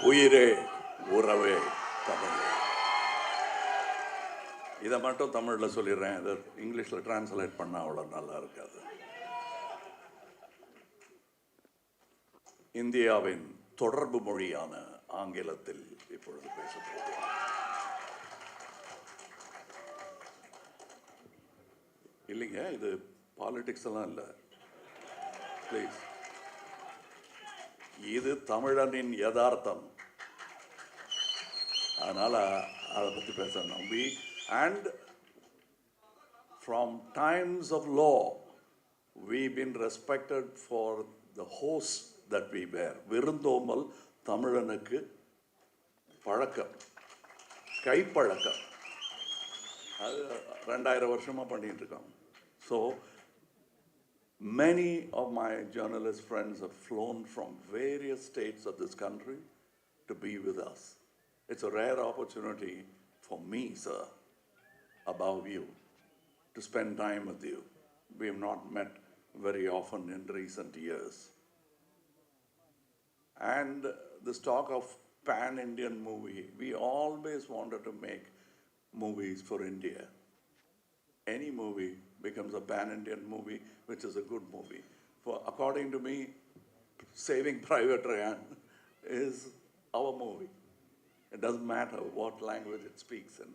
உயிரே உறவே தமிழ். இதை மட்டும் தமிழில் சொல்லிடுறேன், இதை இங்கிலீஷில் டிரான்ஸ்லேட் பண்ணால் அவ்வளோ நல்லா இருக்காது. இந்தியாவின் தொடர்பு மொழியான ஆங்கிலத்தில் இப்பொழுது பேசப்போகிறோம். இல்லைங்க, இது பாலிடிக்ஸ் எல்லாம் இல்லை, ப்ளீஸ். இது தமிழனின் யதார்த்தம், அதனால் அதை பற்றி பேசணும். And from times of law, we've been respected for the host that we bear. விருந்தோம்பல் தமிழனுக்கு பழக்கம், கைப்பழக்கம். அது 2000 வருஷமாக பண்ணிட்டு இருக்கோம். So many of my journalist friends have flown from various states of this country to be with us. It's a rare opportunity for me, sir, above you, to spend time with you. We have not met very often in recent years. And this talk of pan-Indian movie, we always wanted to make movies for India. Any movie becomes a pan-Indian movie, which is a good movie. For according to me, Saving Private Ryan is our movie. It doesn't matter what language it speaks in.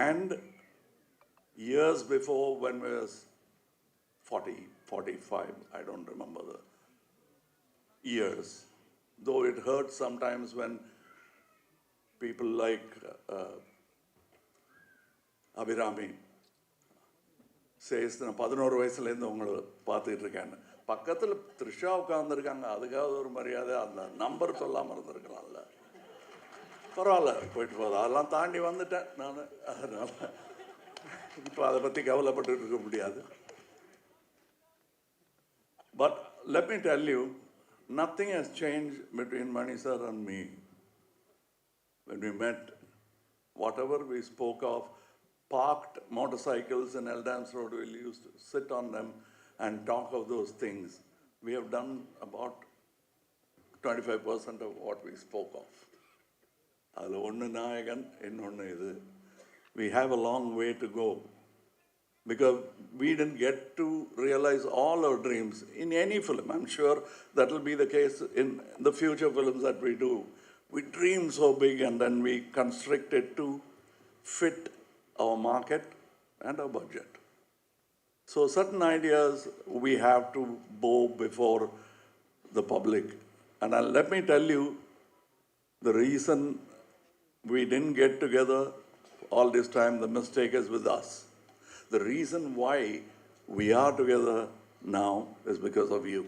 And years before, when we was 40, 45, I don't remember the years, though it hurts sometimes when people like Abhirami says, 11 வயசுலேருந்து உங்களை பார்த்துட்டு இருக்கேன்னு. பக்கத்தில் த்ரிஷா உட்காந்துருக்காங்க, அதுக்காவது ஒரு மரியாதை, அந்த number சொல்லாமல் இருந்திருக்கலாம்ல. பரவாயில்ல, போயிட்டு போகுது, அதெல்லாம் தாண்டி வந்துட்டேன் நான். அதனால் இப்போ அதை பற்றி கவலைப்பட்டு இருக்க முடியாது. But let me tell you, nothing has changed between Mani sir and me. When we met, whatever we spoke of, parked motorcycles in Eldams Road, we used to sit on them and talk of those things. We have done about 25% of what we spoke of. அதில் ஒன்று நாயகன், இன்னொன்று இது. We have a long way to go because we didn't get to realize all our dreams in any film. I'm sure that will be the case in the future films that we do. We dream so big and then we constrict it to fit our market and our budget. So certain ideas we have to bow before the public. And let me tell you, the reason we didn't get together all this time, the mistake is with us. The reason why we are together now is because of you.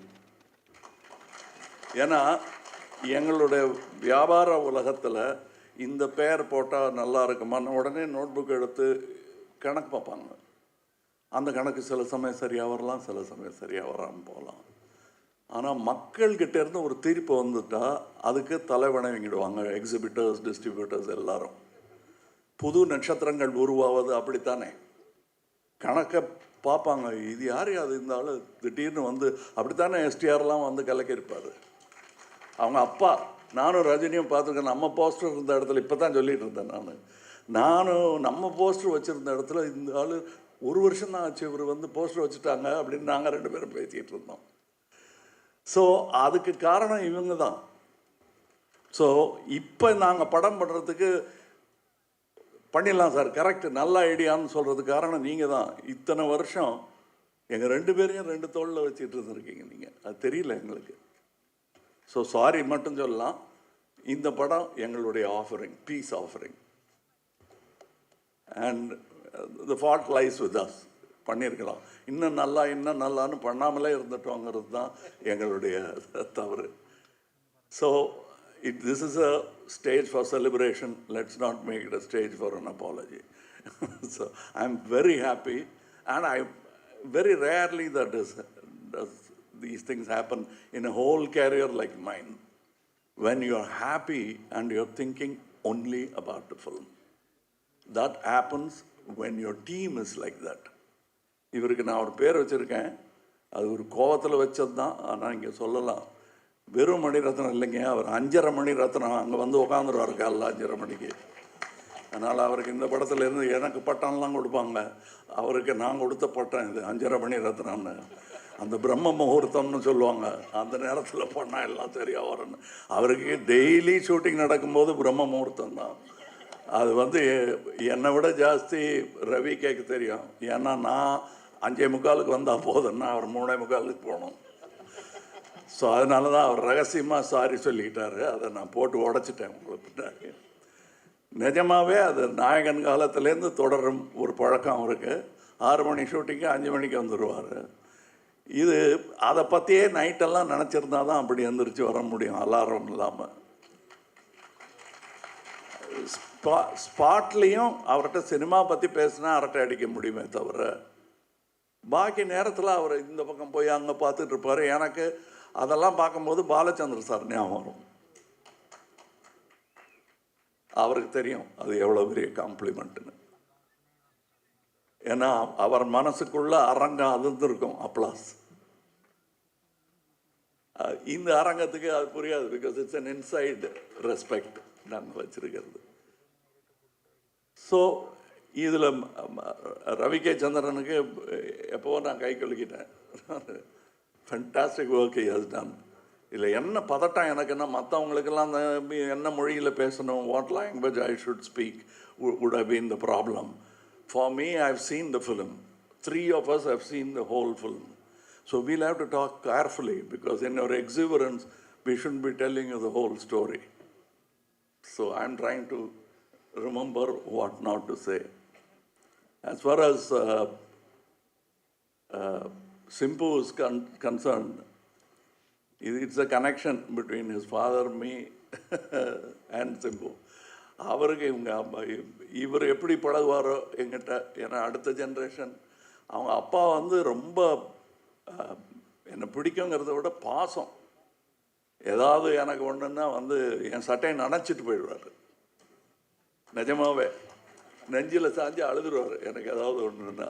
ஏன்னா எங்களுடைய வியாபார உலகத்தில் இந்த பேர் போட்டால் நல்லா இருக்குமான்னு உடனே நோட் புக் எடுத்து கணக்கு பார்ப்பாங்க. அந்த கணக்கு சில சமயம் சரியாக வரலாம், சில சமயம் சரியாக வராமல் போகலாம். ஆனால் மக்கள்கிட்ட இருந்து ஒரு தீர்ப்பு வந்துட்டால் அதுக்கு தலைவணங்கிடுவாங்க எக்ஸிபிட்டர்ஸ், டிஸ்ட்ரிபியூட்டர்ஸ் எல்லாரும். புது நட்சத்திரங்கள் உருவாவது அப்படித்தானே. கணக்கை பார்ப்பாங்க, இது யார் அது இந்த ஆள் திடீர்னு வந்து, அப்படித்தானே எஸ்டிஆர்லாம் வந்து கலக்கியிருப்பார். அவங்க அப்பா, நானும் ரஜினியும் பார்த்துருக்கேன். நம்ம போஸ்டர் இருந்த இடத்துல இப்போ தான் சொல்லிகிட்டு இருந்தேன் நானும் நம்ம போஸ்டர் வச்சுருந்த இடத்துல இந்த ஆள் 1 வருஷம் தான் ஆச்சு இவர் வந்து போஸ்டர் வச்சுட்டாங்க அப்படின்னு நாங்கள் 2 பேரும் பேசிகிட்டு இருந்தோம். ஸோ அதுக்கு காரணம் இவங்க தான். ஸோ இப்போ நாங்கள் படம் பண்ணுறதுக்கு பண்ணிடலாம் சார், கரெக்டு, நல்ல ஐடியான்னு சொல்கிறதுக்கு காரணம் நீங்கள் தான். இத்தனை வருஷம் எங்கள் 2 பேரையும் 2 தோளில் வச்சுட்டு இருந்துருக்கீங்க நீங்கள், அது தெரியல எங்களுக்கு. ஸோ சாரி மட்டும் சொல்லலாம். இந்த படம் எங்களுடைய offering, piece offering, and the fault lies with us. பண்ணியிருக்கலாம், இன்னும் நல்லான்னு பண்ணாமலே இருந்துட்டோங்கிறது தான் எங்களுடைய தவறு. So this is a stage for celebration. Let's not make it a stage for an apology. So I'm very happy, and I very rarely does these things happen in a whole career like mine, when you're happy and you're thinking only about the film. That happens when your team is like that. இவருக்கு நான் ஒரு பேர் வச்சுருக்கேன், அது ஒரு கோவத்தில் வச்சது தான். ஆனால் இங்கே சொல்லலாம், வெறும் மணிரத்னம் இல்லைங்க, அவர் 5.5 மணிரத்னம். அங்கே வந்து உட்காந்துருவார் காலைல 5.5 மணிக்கு. அதனால் அவருக்கு இந்த படத்துலேருந்து எனக்கு பட்டம்லாம் கொடுப்பாங்க, அவருக்கு நான் கொடுத்த பட்டம் இது 5.5 மணிரத்னம்னு. அந்த பிரம்ம முகூர்த்தம்னு சொல்லுவாங்க, அந்த நேரத்தில் பண்ணால் எல்லாம் சரியாக வரணும். அவருக்கு டெய்லி ஷூட்டிங் நடக்கும்போது பிரம்ம முகூர்த்தம் தான். அது வந்து என்னை விட ஜாஸ்தி ரவி கேட்க தெரியும். ஏன்னா நான் 5:45 வந்தால் போதுன்னா அவர் 3:45 போகணும். ஸோ அதனால தான் அவர் ரகசியமாக சாரி சொல்லிக்கிட்டாரு. அதை நான் போட்டு உடச்சிட்டேன் உங்களுக்கு பின்னாடி. நிஜமாகவே அது நாயகன் காலத்துலேருந்து தொடரும் ஒரு பழக்கம் அவருக்கு. 6 மணி ஷூட்டிங்கு 5 மணிக்கு வந்துடுவார். இது அதை பற்றியே நைட்டெல்லாம் நினச்சிருந்தா தான் அப்படி எழுந்திரிச்சு வர முடியும், அலாரம் இல்லாமல். ஸ்பாட்லேயும் அவர்கிட்ட சினிமா பற்றி பேசினா அரட்டை அடிக்க முடியுமே தவிர, பாக்கி நேரத்தில் அவர் இந்த பக்கம் போய் அங்கே பார்த்துட்டு இருப்பார். எனக்கு அதெல்லாம் பார்க்கும்போது பாலச்சந்திர சார் ஞாபகம் வரும். அவருக்கு தெரியும் அது எவ்வளோ பெரிய காம்ப்ளிமெண்ட்டுன்னு. ஏன்னா அவர் மனசுக்குள்ள அரங்கம் அதிர்ந்துருக்கும், அப்ளாஸ். இந்த அரங்கத்துக்கு அது புரியாது, because it's an inside respect நாங்கள் வச்சிருக்கிறது. ஸோ இதில் ரவி கே சந்திரனுக்கு எப்போவோ நான் கை கழுக்கிட்டேன். Fantastic work he has done. இதில் என்ன பதட்டம் எனக்குன்னா, மற்றவங்களுக்கெல்லாம் அந்த என்ன மொழியில் பேசணும், what language I should speak would have been the problem. For me, I've seen the film. 3 of us have seen the whole film. So we'll have to talk carefully, because in our exuberance, we shouldn't be telling you the whole story. So I'm trying to remember what not to say. As far as Simpu is concerned, it's a connection between his father, me, and Simpu. அவருக்கு இவர் எப்படி பழகுவாரோ எங்கிட்ட, ஏன்னா அடுத்த generation. அவங்க அப்பா வந்து ரொம்ப என்னை பிடிக்குங்கிறத விட பாசம். ஏதாவது எனக்கு ஒன்றுன்னா வந்து என் சட்டையை நனைச்சிட்டு போயிடுவார். நிஜமாவே நெஞ்சில் சாஞ்சு அழுதுருவார் எனக்கு ஏதாவது ஒன்றுன்னா.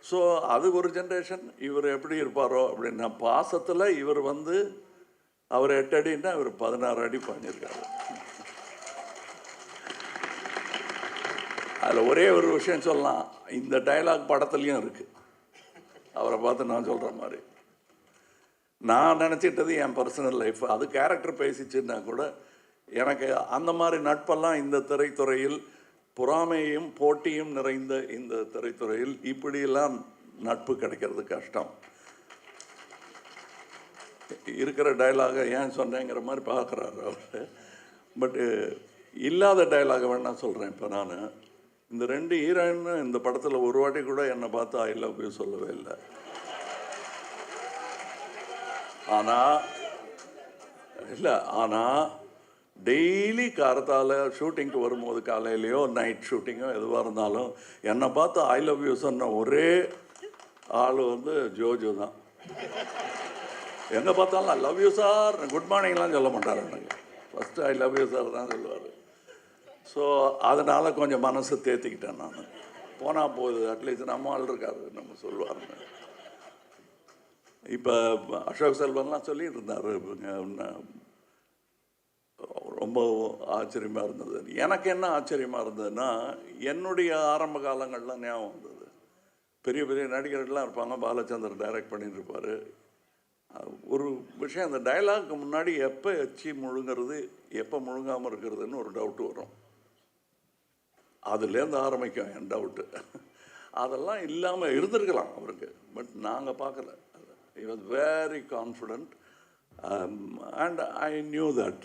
ஸோ அது ஒரு ஜென்ரேஷன். இவர் எப்படி இருப்பாரோ அப்படின்னா, பாசத்தில் இவர் வந்து அவர் 8 அடின்னா இவர் 16 அடி பாஞ்சிருக்காரு. அதில் ஒரே ஒரு விஷயம் சொல்லலாம், இந்த டைலாக் படத்துலையும் இருக்குது. அவரை பார்த்து நான் சொல்கிற மாதிரி நான் நினச்சிட்டது என் பர்சனல் லைஃப், அது கேரக்டர் பேசிச்சுன்னா கூட எனக்கு அந்த மாதிரி நட்பெல்லாம் இந்த திரைத்துறையில், பொறாமையும் போட்டியும் நிறைந்த இந்த திரைத்துறையில் இப்படியெல்லாம் நட்பு கிடைக்கிறது கஷ்டம். இருக்கிற டைலாகை ஏன் சொன்னேங்கிற மாதிரி பார்க்குறாரு அவர். பட்டு இல்லாத டைலாகை வேணா சொல்கிறேன். இப்போ நான் இந்த 2 ஹீரோயின்னு இந்த படத்தில் ஒரு வாட்டி கூட என்னை பார்த்து ஐ லவ் யூ சொல்லவே இல்லை. ஆனால் டெய்லி காரத்தால் ஷூட்டிங்க்கு வரும்போது, காலையிலையோ நைட் ஷூட்டிங்கோ எதுவாக இருந்தாலும் என்னை பார்த்து ஐ லவ் யூ சொன்ன ஒரே ஆள் வந்து ஜோஜோ தான். எங்கே பார்த்தாலும் I love you sir, good மார்னிங்லாம் சொல்ல மாட்டார் எனக்கு. First I love you sir தான் சொல்லுவார். ஸோ அதனால் கொஞ்சம் மனசை தேர்த்திக்கிட்டேன் நான். போனால் போகுது, அட்லீஸ்ட் நம்ம ஆள் இருக்காது நம்ம சொல்லுவாருன்னு. இப்போ அசோக் செல்வன்லாம் சொல்லிகிட்டு இருந்தார், ரொம்ப ஆச்சரியமாக இருந்தது. எனக்கு என்ன ஆச்சரியமாக இருந்ததுன்னா, என்னுடைய ஆரம்ப காலங்கள்லாம் ஞாபகம் வந்தது. பெரிய பெரிய நடிகர்கள்லாம் இருப்பாங்க, பாலச்சந்தர் டைரக்ட் பண்ணிட்டு இருப்பார். ஒரு விஷயம், அந்த டைலாக்கு முன்னாடி எப்போ எச்சி முழுங்கிறது எப்போ முழுங்காமல் இருக்கிறதுன்னு ஒரு டவுட்டு வரும். அதுலேருந்து ஆரம்பிக்கும் என் டவுட்டு. அதெல்லாம் இல்லாமல் இருந்திருக்கலாம் அவருக்கு, பட் நாங்கள் பார்க்கல. he was very confident, and I knew that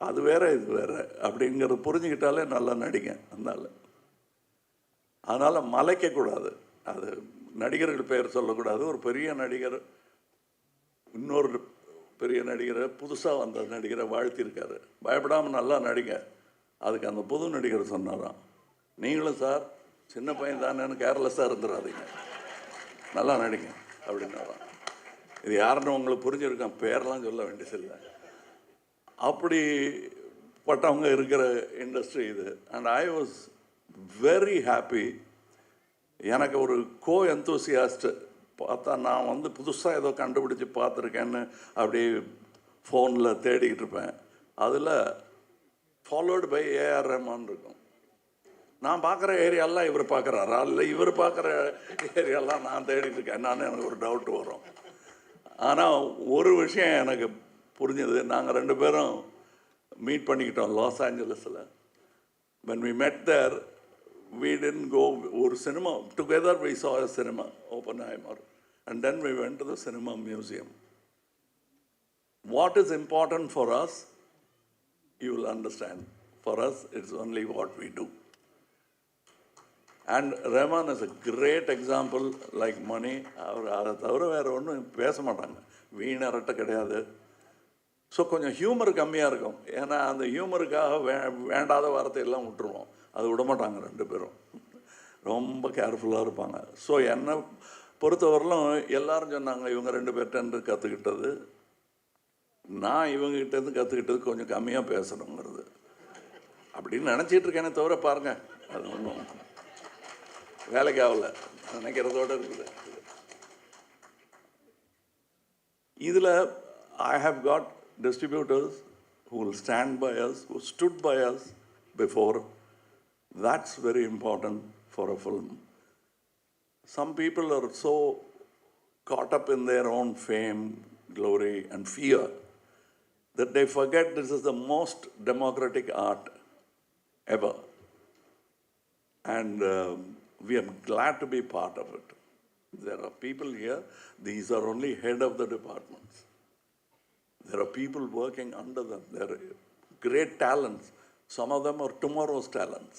அது வேற இது வேற அப்படிங்கிறது புரிஞ்சுக்கிட்டாலே நல்லா நடிங்க. அதனால் மலைக்கக்கூடாது. அது நடிகர்கள் பெயர் சொல்லக்கூடாது. ஒரு பெரிய நடிகர் இன்னொரு பெரிய நடிகரை, புதுசாக வந்த நடிகரை வாழ்த்திருக்காரு, பயப்படாமல் நல்லா நடிங்க. அதுக்கு அந்த புது நடிகர் சொன்னாராம், நீங்களும் சார் சின்ன பையன் தானேன்னு கேர்லெஸ்ஸாக இருந்துடாதீங்க, நல்லா நடிங்க அப்படின்னாராம். இது யாருன்னு உங்களுக்கு புரிஞ்சிருக்கேன், பேரெலாம் சொல்ல வேண்டியதில்லை. அப்படிப்பட்டவங்க இருக்கிற இண்டஸ்ட்ரி இது. And I was very happy. எனக்கு ஒரு எந்தூசியாஸ்ட் பார்த்தா, நான் வந்து புதுசாக ஏதோ கண்டுபிடிச்சி பார்த்துருக்கேன்னு அப்படி ஃபோனில் தேடிக்கிட்டு இருப்பேன். அதில் ஃபாலோடு பை ஏஆர் ரஹ்மான் இருக்கும். நான் பார்க்குற ஏரியாலாம் இவர் பார்க்குறாரா, இல்லை இவர் பார்க்குற ஏரியாலாம் நான் தேடிட்டு இருக்கேன் என்னான்னு எனக்கு ஒரு டவுட் வரும். ஆனால் ஒரு விஷயம் எனக்கு புரிஞ்சது, நாங்கள் 2 பேரும் மீட் பண்ணிக்கிட்டோம் லாஸ் ஏஞ்சலஸில். when we met there, we didn't go ஒரு cinema together, we saw a cinema, Oppenheimer, and then we went to the cinema museum. What is important for us, you will understand. For us, it's only what we do. And Rahman is a great example, like Mani. அவர் அதை தவிர வேறு ஒன்றும் பேச மாட்டாங்க, வீணரட்ட கிடையாது. So கொஞ்சம் humour கம்மியாக இருக்கும். ஏன்னா அந்த ஹியூமருக்காக வேண்டாத வார்த்தையெல்லாம் விட்டுருவோம். அது விடமாட்டாங்க 2 பேரும், ரொம்ப கேர்ஃபுல்லாக இருப்பாங்க. ஸோ என்னை பொறுத்தவரையிலும் எல்லாரும் சொன்னாங்க இவங்க 2 பேர்கிட்ட கற்றுக்கிட்டது, நான் இவங்ககிட்டேருந்து கற்றுக்கிட்டது கொஞ்சம் கம்மியாக பேசணுங்கிறது அப்படின்னு நினச்சிட்டு இருக்கேனே தவிர பாருங்கள், அது ஒன்றும் வேலைக்கு ஆகலை நினைக்கிறதோடு இருக்குது. இதில் I have got distributors who will stand by us, who stood by us before. That's very important for a film. Some people are so caught up in their own fame, glory, and fear that they forget this is the most democratic art ever. And we are glad to be part of it. There are people here, these are only head of the departments. There are people working under them. There are great talents. Some of them are tomorrow's talents,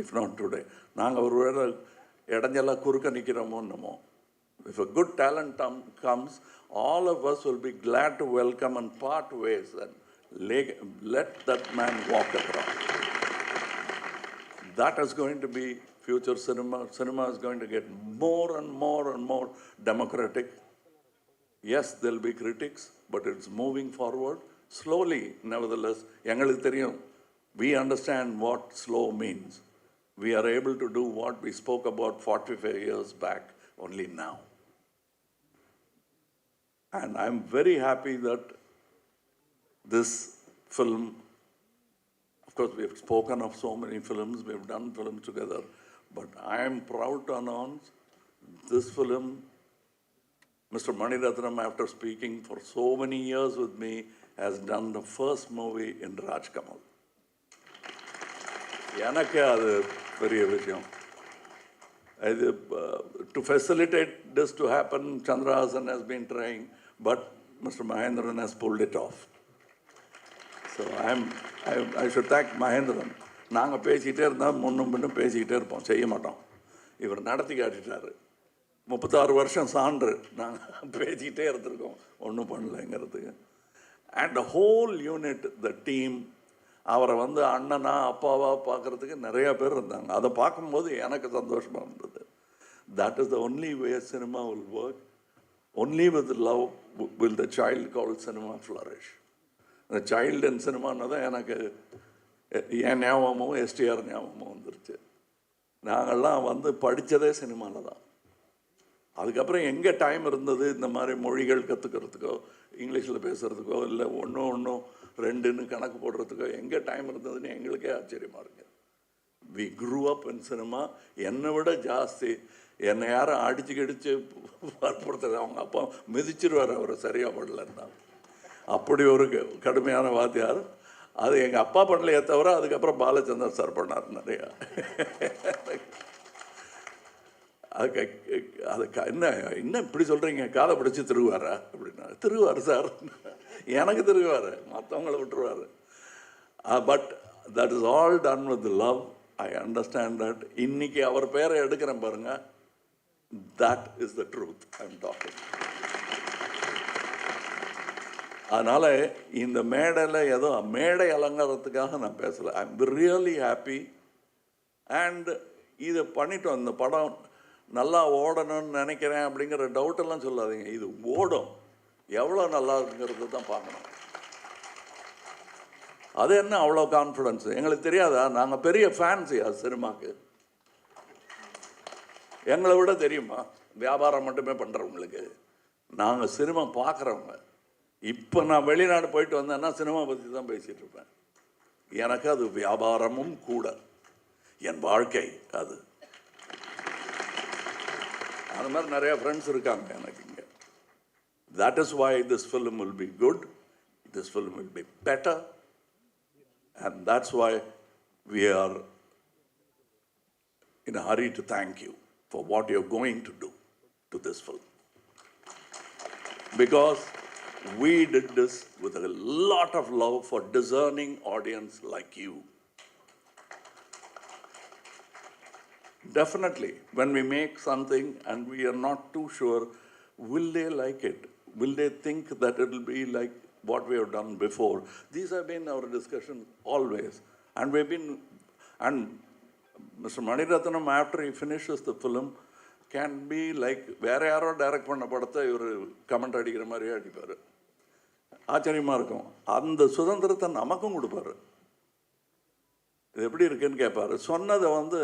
if not today. நாங்கள் ஒரு வேளை இடைஞ்செல்லாம் குறுக்க நிற்கிறோமோ என்னமோ. If a good talent comes, all of us will be glad to welcome and part ways and let that man walk across. That is going to be future cinema. Cinema is going to get more and more and more democratic. Yes, there will be critics, but it's moving forward slowly. Nevertheless, எங்களுக்கு தெரியும், we understand what slow means. We are able to do what we spoke about 45 years back only now. And I'm very happy that this film, of course we have spoken of so many films, we have done films together, but I am proud to announce this film, Mr. Mani Ratnam, after speaking for so many years with me, has done the first movie in Rajkamal. எனக்கு அது பெரிய விஷயம். இது to facilitate this to happen, Chandrahasan has been trying, but Mr. Mahendran has pulled it off. So I should thank Mahendran. நாங்கள் பேசிக்கிட்டே இருந்தால் முன்னும் பின்னும் பேசிக்கிட்டே இருப்போம், செய்ய மாட்டோம். இவர் நடத்தி காட்டிட்டார். 36 வருஷம் சான்று நாங்கள் பேசிக்கிட்டே இருந்திருக்கோம், ஒன்றும் பண்ணலைங்கிறதுக்கு. And the whole unit, the team, அவரை அண்ணனா அப்பாவா பார்க்குறதுக்கு நிறையா பேர் இருந்தாங்க. அதை பார்க்கும்போது எனக்கு சந்தோஷமாக இருந்தது. That is the only way cinema will work. Only with love will the child call cinema flourish. அந்த சைல்டு அண்ட் சினிமான்னு தான் எனக்கு என் ஞாபகமும் எஸ்டிஆர் ஞாபகமும் வந்துருச்சு. நாங்கள்லாம் படித்ததே சினிமாவில் தான். அதுக்கப்புறம் எங்கே டைம் இருந்தது இந்த மாதிரி மொழிகள் கற்றுக்கிறதுக்கோ, இங்கிலீஷில் பேசுகிறதுக்கோ, இல்லை ஒன்றும் 2ன்னு கணக்கு போடுறதுக்கோ எங்கே டைம் இருந்ததுன்னு எங்களுக்கே ஆச்சரியமாக இருக்குது. We grew up in cinema. என்னை விட ஜாஸ்தி என்னை யாரும் அடித்து கடித்து வற்புறுத்துறது, அவங்க அப்பா மிதிச்சிருவார் அவர் சரியாக பண்ணலன்னா. அப்படி ஒரு கடுமையான வாத்தியார். அது எங்கள் அப்பா பண்ணலையே தவிர அதுக்கப்புறம் பாலச்சந்தர் சார் பண்ணார் நிறையா. அதுக்கு என்ன இப்படி சொல்கிறீங்க, காதை பிடிச்சி திருவாரா அப்படின்னா, திருவார் சார், எனக்கு திருவார், மற்றவங்களை விட்டுருவார். But that is all done with love. I understand that. இன்னைக்கு அவர் பேரை எடுக்கிறேன் பாருங்க, that is the truth I am talking. அதனால் இந்த மேடையில் ஏதோ மேடை அலங்காரத்துக்காக நான் பேசலை. I am really happy. And இதை பண்ணிட்டோம். இந்த படம் நல்லா ஓடணும்னு நினைக்கிறேன் அப்படிங்கிற டவுட்டெல்லாம் சொல்லாதீங்க. இது ஓடும், எவ்வளோ நல்லா இருக்குங்கிறது தான் பார்க்கணும். அது என்ன அவ்வளோ கான்ஃபிடன்ஸ் எங்களுக்கு தெரியாதா? நாங்கள் பெரிய ஃபேன்ஸியா சினிமாவுக்கு? எங்களை விட தெரியுமா வியாபாரம் மட்டுமே பண்ணுறவங்களுக்கு? நாங்கள் சினிமா பார்க்குறவங்க. இப்போ நான் வெளிநாடு போயிட்டு வந்தேன்னா சினிமா பற்றி தான் பேசிகிட்டு இருப்பேன். எனக்கு அது வியாபாரமும் கூட, என் வாழ்க்கை அது. அந்த மாதிரி நிறையா ஃப்ரெண்ட்ஸ் இருக்காங்க எனக்கு இங்கே. That is why this film will be good, this film will be better, and that's why we are in a hurry to thank you for what you're going to do to this film. Because we did this with a lot of love for discerning audience like you. Definitely, when we make something and we are not too sure, will they like it? Will they think that it will be like what we have done before? These have been our discussion always. And we've been, and Mr. Mani Ratnam, after he finishes the film, can be like, வேற யாரோ direct பண்ண படத்தை இவர் comment அடிக்கிற மாதிரியே அடிப்பார். ஆச்சரியமாக இருக்கும். அந்த சுதந்திரத்தை நமக்கும் கொடுப்பாரு. இது எப்படி இருக்குன்னு கேட்பார். சொன்னதை வந்து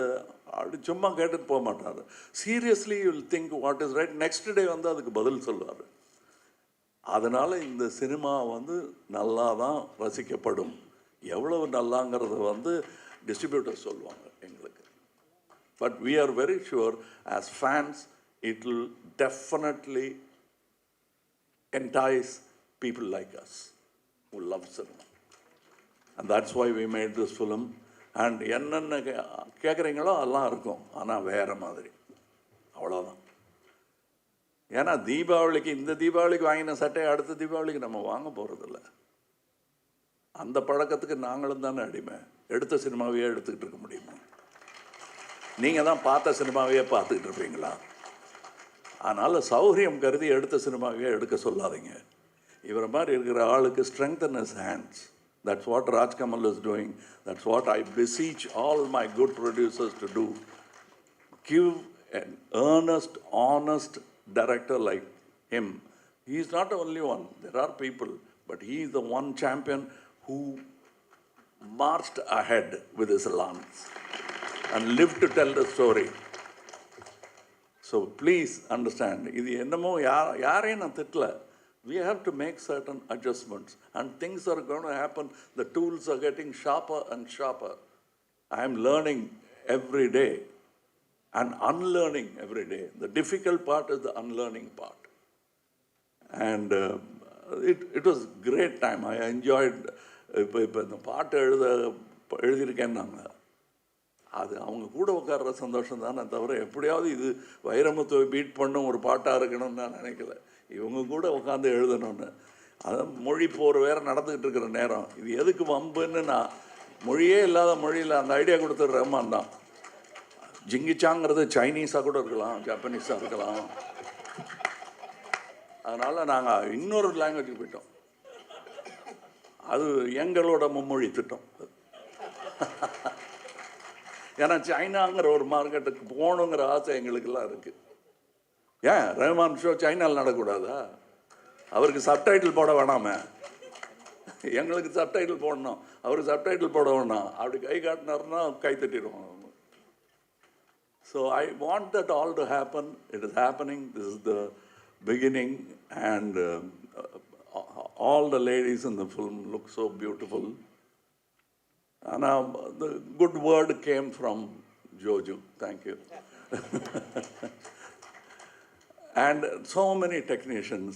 அப்படி சும்மா கேட்டுட்டு போக மாட்டார். Seriously you will think what is right. Next day வந்து அதுக்கு பதில் சொல்லுவார். அதனால் இந்த சினிமா வந்து நல்லா தான் ரசிக்கப்படும். எவ்வளவு நல்லாங்கிறத வந்து டிஸ்ட்ரிபியூட்டர் சொல்லுவாங்க எங்களுக்கு. But we are very sure as fans it will definitely entice people like us who love cinema. And that's why we made this film. And என்னென்ன கேட்குறீங்களோ அதெல்லாம் இருக்கும், ஆனால் வேறு மாதிரி, அவ்வளோதான். ஏன்னா தீபாவளிக்கு, இந்த தீபாவளிக்கு வாங்கின சட்டையை அடுத்த தீபாவளிக்கு நம்ம வாங்க போகிறதில்ல. அந்த பழக்கத்துக்கு நாங்களும் தானே அடிமை. எடுத்த சினிமாவையே எடுத்துக்கிட்டு இருக்க முடியுமா? நீங்கள் தான் பார்த்த சினிமாவையே பார்த்துக்கிட்டு இருப்பீங்களா? அதனால் சௌகரியம் கருதி எடுத்த சினிமாவையே எடுக்க சொல்லாதீங்க. இவரை மாதிரி இருக்கிற ஆளுக்கு strengthen his hands. That's what Raj Kamal is doing. That's what I beseech all my good producers to do. Give an earnest, honest director like him. He is not the only one. There are people, but he is the one champion who marched ahead with his lance and lived to tell the story. So please understand, இது என்னமோ யாரையும் நான் திட்டல. We have to make certain adjustments and things are going to happen. The tools are getting sharper and sharper. I am learning every day and unlearning every day. The difficult part is the unlearning part. And it was great time. I enjoyed. இப்போ இந்த பாட்டு எழுதியிருக்கேன்னாங்க, அது அவங்க கூட உட்கார்ற சந்தோஷம் தானே தவிர எப்படியாவது இது வைரமுத்துவை பீட் பண்ணும் ஒரு பாட்டாக இருக்கணும்னு நான் நினைக்கல. இவங்க கூட உட்காந்து எழுதணும்னு. அதான் மொழி போர் வேறு நடந்துக்கிட்டு இருக்கிற நேரம். இது எதுக்கு வம்புன்னு நான் மொழியே இல்லாத மொழியில் அந்த ஐடியா கொடுத்தது ரஹ்மான் தான். ஜிங்கிச்சாங்கிறது சைனீஸாக கூட இருக்கலாம், ஜப்பனீஸாக இருக்கலாம். அதனால் நாங்கள் இன்னொரு லாங்குவேஜுக்கு போயிட்டோம். அது எங்களோட மும்மொழி திட்டம். ஏன்னா சைனாங்கிற ஒரு மார்க்கெட்டுக்கு போகணுங்கிற ஆசை எங்களுக்கெல்லாம் இருக்குது. ஏன் ரஹ்மான் ஷோ சைனாவில் நடக்கூடாதா? அவருக்கு சப்டைட்டில் போட வேணாமே, எங்களுக்கு சப்டைட்டில் போடணும். அவருக்கு சப்டைட்டில் போட வேணாம். அப்படி கை காட்டினார்னா கை தட்டிடுவோம். So I want that all to happen. It is happening. This is the beginning. And all the ladies in the film look so beautiful. And the good word came from Jojo. Thank you. And so many technicians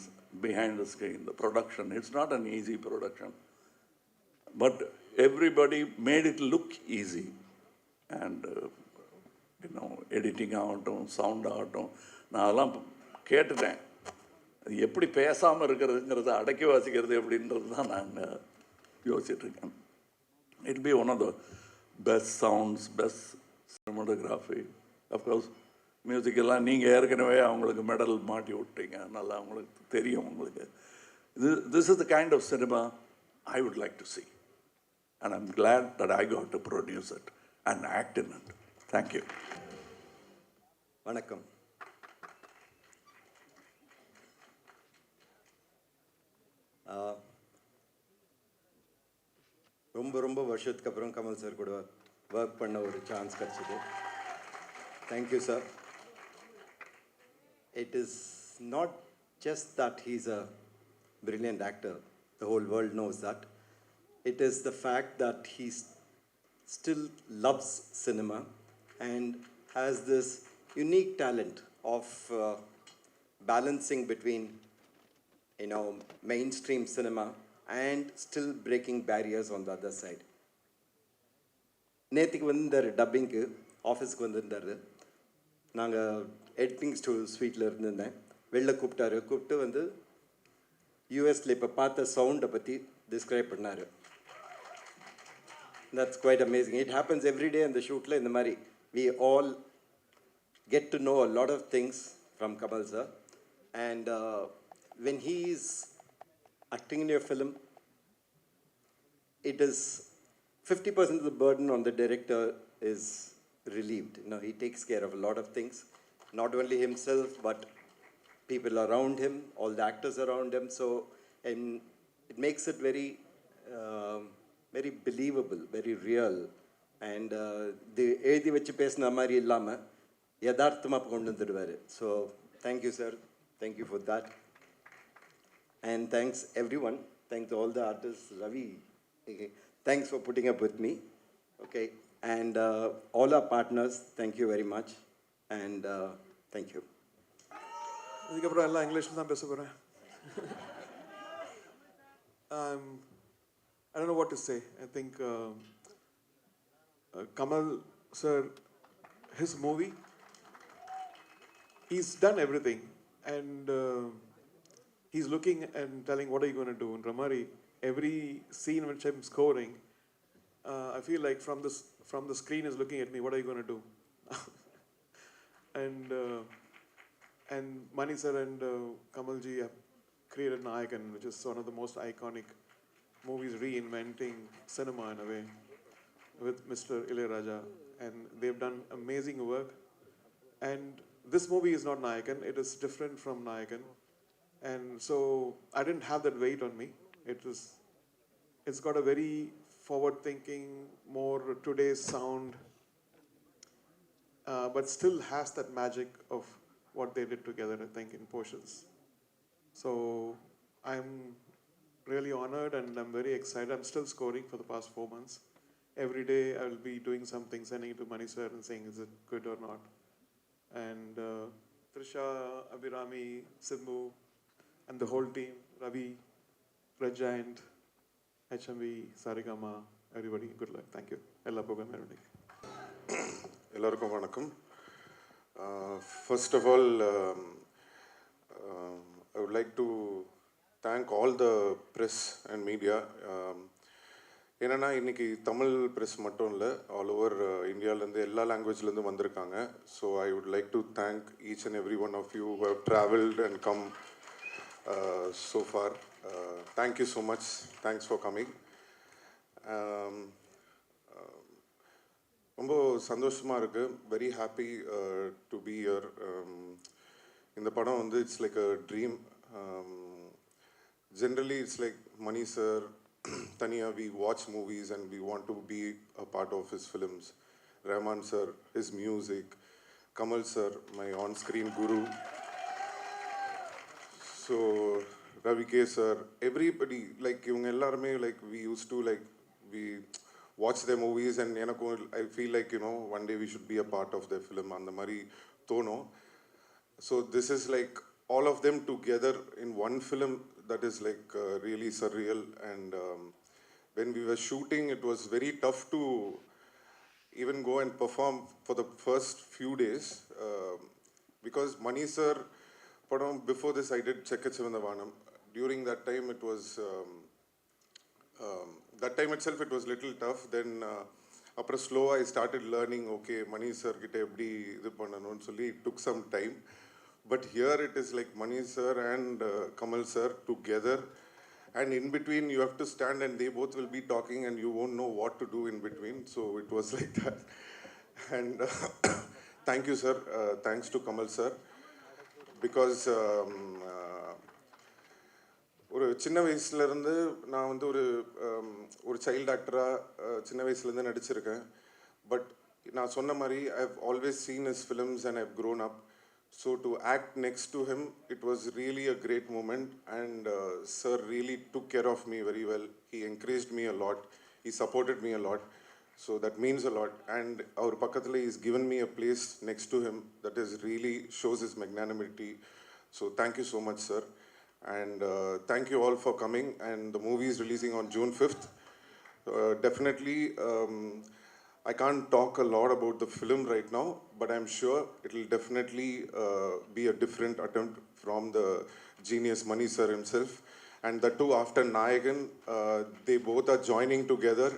behind the screen, the production. It's not an easy production. But everybody made it look easy. And, editing ஆகட்டும், sound ஆகட்டும், நான் அதெல்லாம் கேட்டுட்டேன். அது எப்படி பேசாமல் இருக்கிறதுங்கிறத அடக்கி வாசிக்கிறது எப்படின்றது தான் நாங்கள் யோசிச்சுட்ருக்கேன். It be one of the best sounds, best cinematography. Of course மியூசிக்கெல்லாம் நீங்கள் ஏற்கனவே அவங்களுக்கு மெடல் மாட்டி விட்டீங்க, நல்லா அவங்களுக்கு தெரியும். உங்களுக்கு this is the kind of cinema I would like to see. And I'm glad that I got to produce it and act in it. Thank you. வணக்கம். ரொம்ப ரொம்ப வருஷத்துக்கு அப்புறம் கமல் சார் கூட ஒர்க் பண்ண ஒரு சான்ஸ் கிடச்சிது. Thank you sir. It is not just that he's a brilliant actor. The whole world knows that. It is the fact that he still loves cinema and has this unique talent of balancing between, you know, mainstream cinema and still breaking barriers on the other side. நேற்றுக்கு வந்திருந்தார் டப்பிங்க்கு, ஆஃபீஸ்க்கு வந்திருந்தார். நாங்கள் editing ஸ்வீட்டில் இருந்திருந்தேன். வெளில கூப்பிட்டு வந்து யூஎஸில் இப்போ பார்த்த சவுண்டை பற்றி டிஸ்கிரைப் பண்ணார். That's quite amazing. It happens every day in the shoot. In the Mari, we all get to know a lot of things from Kamal sir. And when he is acting in your film, it is 50% of the burden on the director is relieved. You know, he takes care of a lot of things, not only himself, but people around him, all the actors around him. So, and it makes it very, very believable, very real. And the எழுதி வச்சு பேசின மாதிரி இல்லாமல் யதார்த்தமாக கொண்டு வந்துடுவார். So, thank you, sir. Thank you for that. And thanks everyone. Thanks all the artists. Ravi, okay. Thanks for putting up with me. Okay. And all our partners, thank you very much. And thank you. இதுக்கப்புறம் எல்லாம் இங்கிலீஷில் தான் பேச போகிறேன். I don't know what to say. I think Kamal sir, his movie, he's done everything. And he's looking and telling, what are you going to do? In Ramari, every scene which I'm scoring, I feel like from the screen is looking at me, what are you going to do? And Mani sir and Kamalji have created Nayakan, which is one of the most iconic movies reinventing cinema in a way with Mr. Ilayaraja. And they've done amazing work. And this movie is not Nayakan, it is different from Nayakan. And so I didn't have that weight on me. It's got a very forward-thinking, more today's sound, but still has that magic of what they did together, I think, in portions. So I'm really honored and I'm very excited. I'm still scoring for the past 4 months. Every day I will be doing something, sending it to Mani sir and saying, is it good or not? And Trisha, Abhirami, Sidhu, and the whole team, Ravi, Red Giant, HMV, Sarigama, everybody, good luck. Thank you. Ella Pogam, everybody. எல்லாருக்கும் வணக்கம். First of all, I would like to thank all the press and media. என்னென்னா இன்றைக்கி Tamil press மட்டும் இல்லை, all over இந்தியாவிலேருந்து எல்லா லாங்குவேஜ்லேருந்து வந்திருக்காங்க. So I would like to thank each and every one of you who have travelled and come so far. Thank you so much. Thanks for coming. ரொம்ப சந்தோஷமாக இருக்குது. Very happy to be here. இந்த படம் வந்து it's like a dream. Generally it's like Mani sir தனியாக we watch movies and we want to be a part of his films. Rahman sir, his music. Kamal sir, my on-screen guru. So Ravi K sir, everybody, like இவங்க எல்லாருமே like we used to like we watch their movies and எனக்கும் I feel like you know one day we should be a part of their film அந்த மாதிரி தோணும். So this is like all of them together in one film that is like really surreal. And when we were shooting, it was very tough to even go and perform for the first few days because Mani sir, before this I did Chekkachivandhavanam. During that time it was that time itself it was little tough. Then after slow I started learning, okay, Mani sir kitta eppadi idu pannanum solli it took some time. But here it is like Mani sir and Kamal sir together, and in between you have to stand and they both will be talking and you won't know what to do in between. So it was like that. And thank you sir, thanks to Kamal sir, because ஒரு சின்ன வயசுலேருந்து நான் வந்து ஒரு child ஆக்டராக சின்ன வயசுலேருந்து நடிச்சிருக்கேன். பட் நான் சொன்ன மாதிரி I have always seen his films and I have grown up. So to act next to him, it was really a great moment, and sir really took care of me very well. He encouraged me a lot. He supported me a lot. So that means a lot. And our Pakathale, he's given me a place next to him that is really shows his magnanimity. So thank you so much, sir. And thank you all for coming. And the movie is releasing on June 5th. Definitely, I can't talk a lot about the film right now, but I'm sure it will definitely be a different attempt from the genius Mani sir himself. And the two after Nayagan, they both are joining together.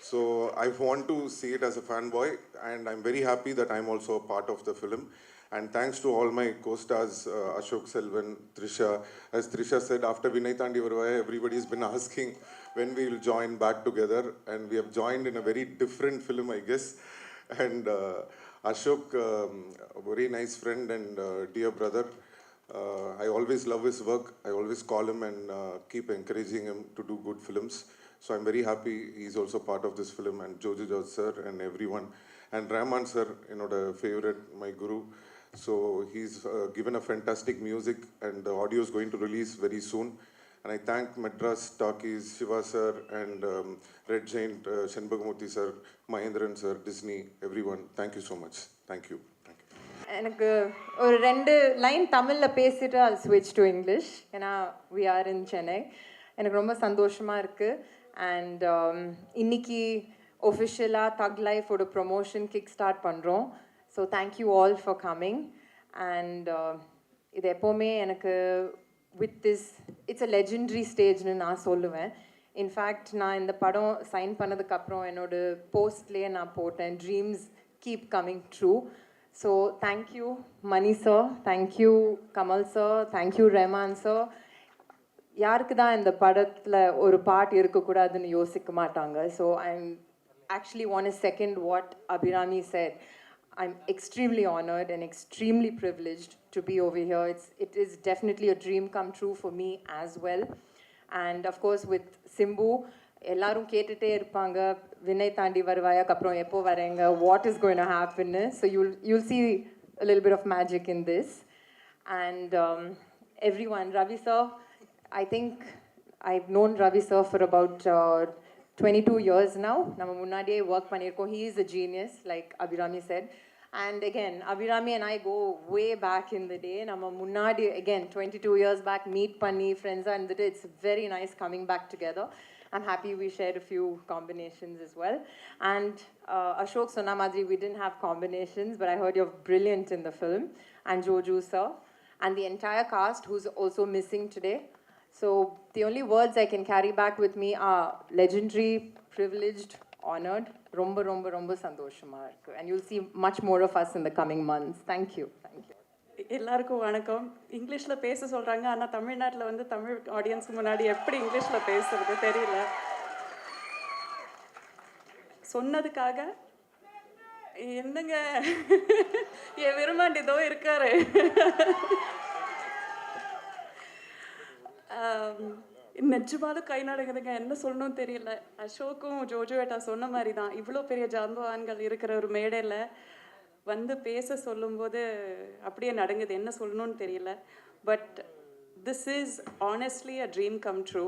So I want to see it as a fanboy, and I'm very happy that I'm also a part of the film. And thanks to all my co-stars, Ashok Selvan, Trisha. As Trisha said, after Vinay Tandi Varuvaya, everybody's been asking when we will join back together. And we have joined in a very different film, I guess. And Ashok, a very nice friend and dear brother. I always love his work. I always call him and keep encouraging him to do good films. So I'm very happy he's also part of this film, and Jojo George sir and everyone. And Rahman sir, favorite, my guru. So he's given a fantastic music, and the audio is going to release very soon. And I thank Madras Talkies, Shiva sir, and Red Giant, Shenbagmurthy sir, Mahendran sir, Disney, everyone. Thank you so much. Thank you. Thank you. எனக்கு ஒரு 2 line தமிழில் பேசிட்டு I'll switch to English. ஏன்னா we are in Chennai. எனக்கு ரொம்ப சந்தோஷமாக இருக்குது. And இன்னைக்கு ஒஃபிஷியலாக தக் லைஃபோட ப்ரொமோஷன் கிக் ஸ்டார்ட் பண்ணுறோம். So thank you all for coming. And இது எப்போவுமே எனக்கு with this it's a legendary ஸ்டேஜ்னு நான் சொல்லுவேன். இன்ஃபேக்ட் நான் இந்த படம் சைன் பண்ணதுக்கப்புறம் என்னோடய போஸ்ட்லேயே நான் போட்டேன், dreams keep coming true. So thank you Mani sir, thank you Kamal sir, thank you Rahman sir. யாருக்கு தான் இந்த படத்தில் ஒரு பாட்டு இருக்கக்கூடாதுன்னு யோசிக்க மாட்டாங்க. So I'm actually want to second what Abhirami said. I'm extremely honored and extremely privileged to be over here. It is definitely a dream come true for me as well. And of course with Simbu, எல்லாரும் கேட்டுட்டே இருப்பாங்க வினய் தாண்டி வருவாயாக்கு அப்புறம் எப்போ வரேங்க, what is going to happen. So you'll see a little bit of magic in this. And everyone, Ravi sir, I think I've known Ravi sir for about 22 years now. நம்ம முன்னாடியே work பண்ணியிருக்கோம். He is a genius, like Abhirami said. And again, Abhirami and I go way back in the day. நம்ம முன்னாடி again 22 years back meet பண்ணி friends இருந்துட்டு it's very nice coming back together. I'm happy we shared a few combinations as well. And Ashok சொன்ன மாதிரி we didn't have combinations, but I heard you're brilliant in the film. And Joju sir and the entire cast who's also missing today. So the only words I can carry back with me are legendary, privileged, honored, romba romba romba sandoshama irukku. And you'll see much more of us in the coming months. Thank you. Thank you. எல்லாருக்கும் வணக்கம். இங்கிலீஷில் பேச சொல்கிறாங்க, ஆனால் தமிழ்நாட்டில் வந்து தமிழ் ஆடியன்ஸ்க்கு முன்னாடி எப்படி இங்கிலீஷில் பேசுறது தெரியல. சொன்னதுக்காக என்னங்க என் விரும்பாண்டிதோ இருக்காரு. நிஜமாலும் கை நடக்குதுங்க, என்ன சொல்லணும்னு தெரியல. அசோக்கும் ஜோஜோவேட்டா சொன்ன மாதிரி தான், இவ்வளோ பெரிய ஜாம்பவான்கள் இருக்கிற ஒரு மேடையில் வந்து பேச சொல்லும்போது அப்படியே நடங்குது, என்ன சொல்லணும்னு தெரியல. But this is honestly a dream come true.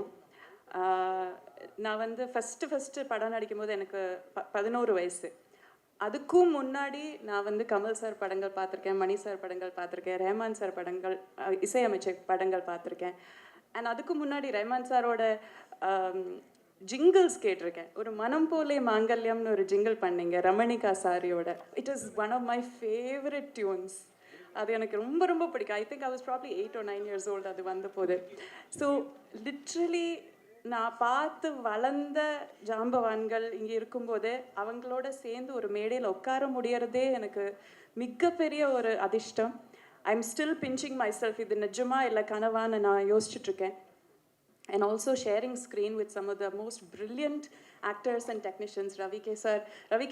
நான் வந்து ஃபஸ்ட்டு படம் நடிக்கும்போது எனக்கு 11 வயசு. அதுக்கும் முன்னாடி நான் வந்து கமல் சார் படங்கள் பார்த்துருக்கேன், மணி சார் படங்கள் பார்த்துருக்கேன், ரஹ்மான் சார் படங்கள், இசையமைச்சர் படங்கள் பார்த்துருக்கேன். அண்ட் அதுக்கு முன்னாடி ரஹ்மான் சாரோட ஜிங்கிள்ஸ் கேட்டிருக்கேன். ஒரு மனம் போலே மாங்கல்யம்னு ஒரு ஜிங்கிள் பண்ணிங்க ரமணிகா சாரியோட. It is one of my favourite tunes. அது எனக்கு ரொம்ப ரொம்ப பிடிக்கும். I think I was probably 8 or 9 years old அது வந்த போது. ஸோ லிட்ரலி நான் பார்த்து வளர்ந்த ஜாம்பவான்கள் இங்கே இருக்கும்போது அவங்களோட சேர்ந்து ஒரு மேடையில் உட்கார முடியறதே எனக்கு மிகப்பெரிய ஒரு அதிர்ஷ்டம். I am still pinching my self, இது நிஜமா இல்லை கனவான்னு நான் யோசிச்சுட்ருக்கேன். And also sharing screen with some of the most brilliant actors and technicians. Ravi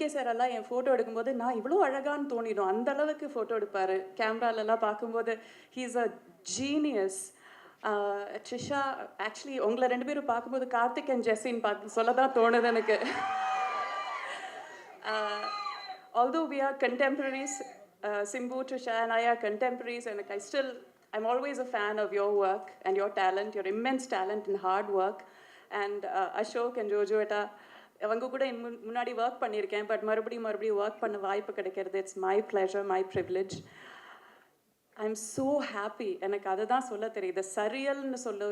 K sir எல்லாம் என் ஃபோட்டோ எடுக்கும்போது நான் இவ்வளோ அழகான்னு தோணிடும், அந்த அளவுக்கு ஃபோட்டோ எடுப்பார். கேமராலெல்லாம் பார்க்கும்போது he is a genius. Trisha, actually உங்களை 2 பேரும் பார்க்கும்போது கார்த்திக் அண்ட் ஜெஸ்ஸின்னு பார்த்து சொல்ல தான் தோணுது எனக்கு. Although we are contemporaries, Simbu, Trisha, and I are contemporaries, and like I'm always a fan of your work and your talent, your immense talent and hard work. And Ashok and Jojo Etta, அவங்க கூட முன்னாடி work பண்ணியிருக்கேன், but மறுபடியும் work பண்ண வாய்ப்பு கிடைக்கிறது. It's my pleasure, my privilege. I am so happy. எனக்கு அதை தான் சொல்ல தெரியுது. சரியல்னு சொல்ல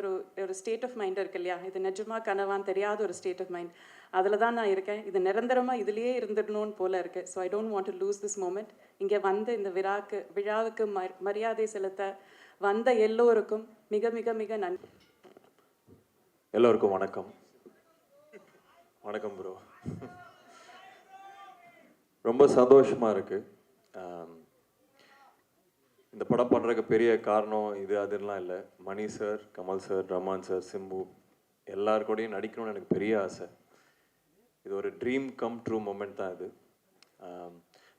ஒரு ஸ்டேட் ஆஃப் மைண்ட் இருக்கு இல்லையா, இது நிஜமா கனவான்னு தெரியாத ஒரு ஸ்டேட் ஆஃப் மைண்ட். அதில் தான் நான் இருக்கேன். இது நிரந்தரமாக இதுலேயே இருந்துடணும்னு போல இருக்கு. So I don't want to lose this moment. இங்கே வந்து இந்த விழாவுக்கு மரியாதை செலுத்த வந்த எல்லோருக்கும் மிக மிக மிக நன்றி. எல்லோருக்கும் வணக்கம். வணக்கம் ப்ரோ. ரொம்ப சந்தோஷமாக இருக்குது. இந்த படம் பண்ணுறதுக்கு பெரிய காரணம் இது அதெல்லாம் இல்லை. Mani sir, Kamal sir, Rahman sir, Simbu எல்லாருக்கூடையும் நடிக்கணும்னு எனக்கு பெரிய ஆசை. இது ஒரு ட்ரீம் கம் ட்ரூ மூமெண்ட் தான் இது.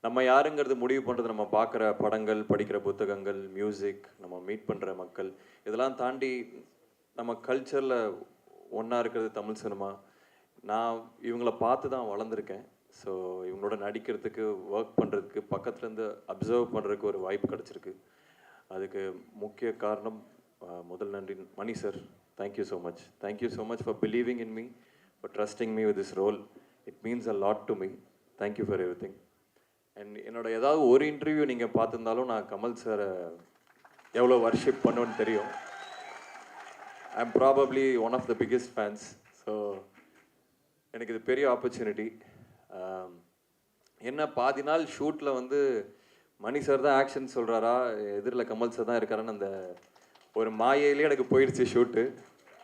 நம்ம யாருங்கிறது முடிவு பண்ணுறது நம்ம பார்க்குற படங்கள், படிக்கிற புத்தகங்கள், மியூசிக், நம்ம மீட் பண்ணுற மக்கள், இதெல்லாம் தாண்டி நம்ம கல்ச்சரில் ஒன்றா இருக்கிறது தமிழ் சினிமா. நான் இவங்கள பார்த்து தான் வளர்ந்துருக்கேன். ஸோ இவங்களோட நடிக்கிறதுக்கு, ஒர்க் பண்ணுறதுக்கு, பக்கத்துலேருந்து அப்சர்வ் பண்ணுறதுக்கு ஒரு வாய்ப்பு கிடச்சிருக்கு. அதுக்கு முக்கிய காரணம் முதல் நன்றி Mani sir. Thank you so much. Thank you so much for believing in me, for trusting me with this role. It means a lot to me. Thank you for everything. And என்னோட ஏதாவது ஒரு இன்டர்வியூ நீங்கள் பார்த்துருந்தாலும் நான் கமல் சாரை எவ்வளோ வர்ஷிப் பண்ணுவேன்னு தெரியும். I am probably one of the biggest fans. So எனக்கு இது பெரிய ஆப்பர்ச்சுனிட்டி. என்ன பாதி நாள் ஷூட்டில் வந்து மணி சார் தான் ஆக்ஷன் சொல்கிறாரா, எதிரில் கமல் சார் தான் இருக்காரான்னு அந்த ஒரு மாயையிலே எனக்கு போயிடுச்சு shoot.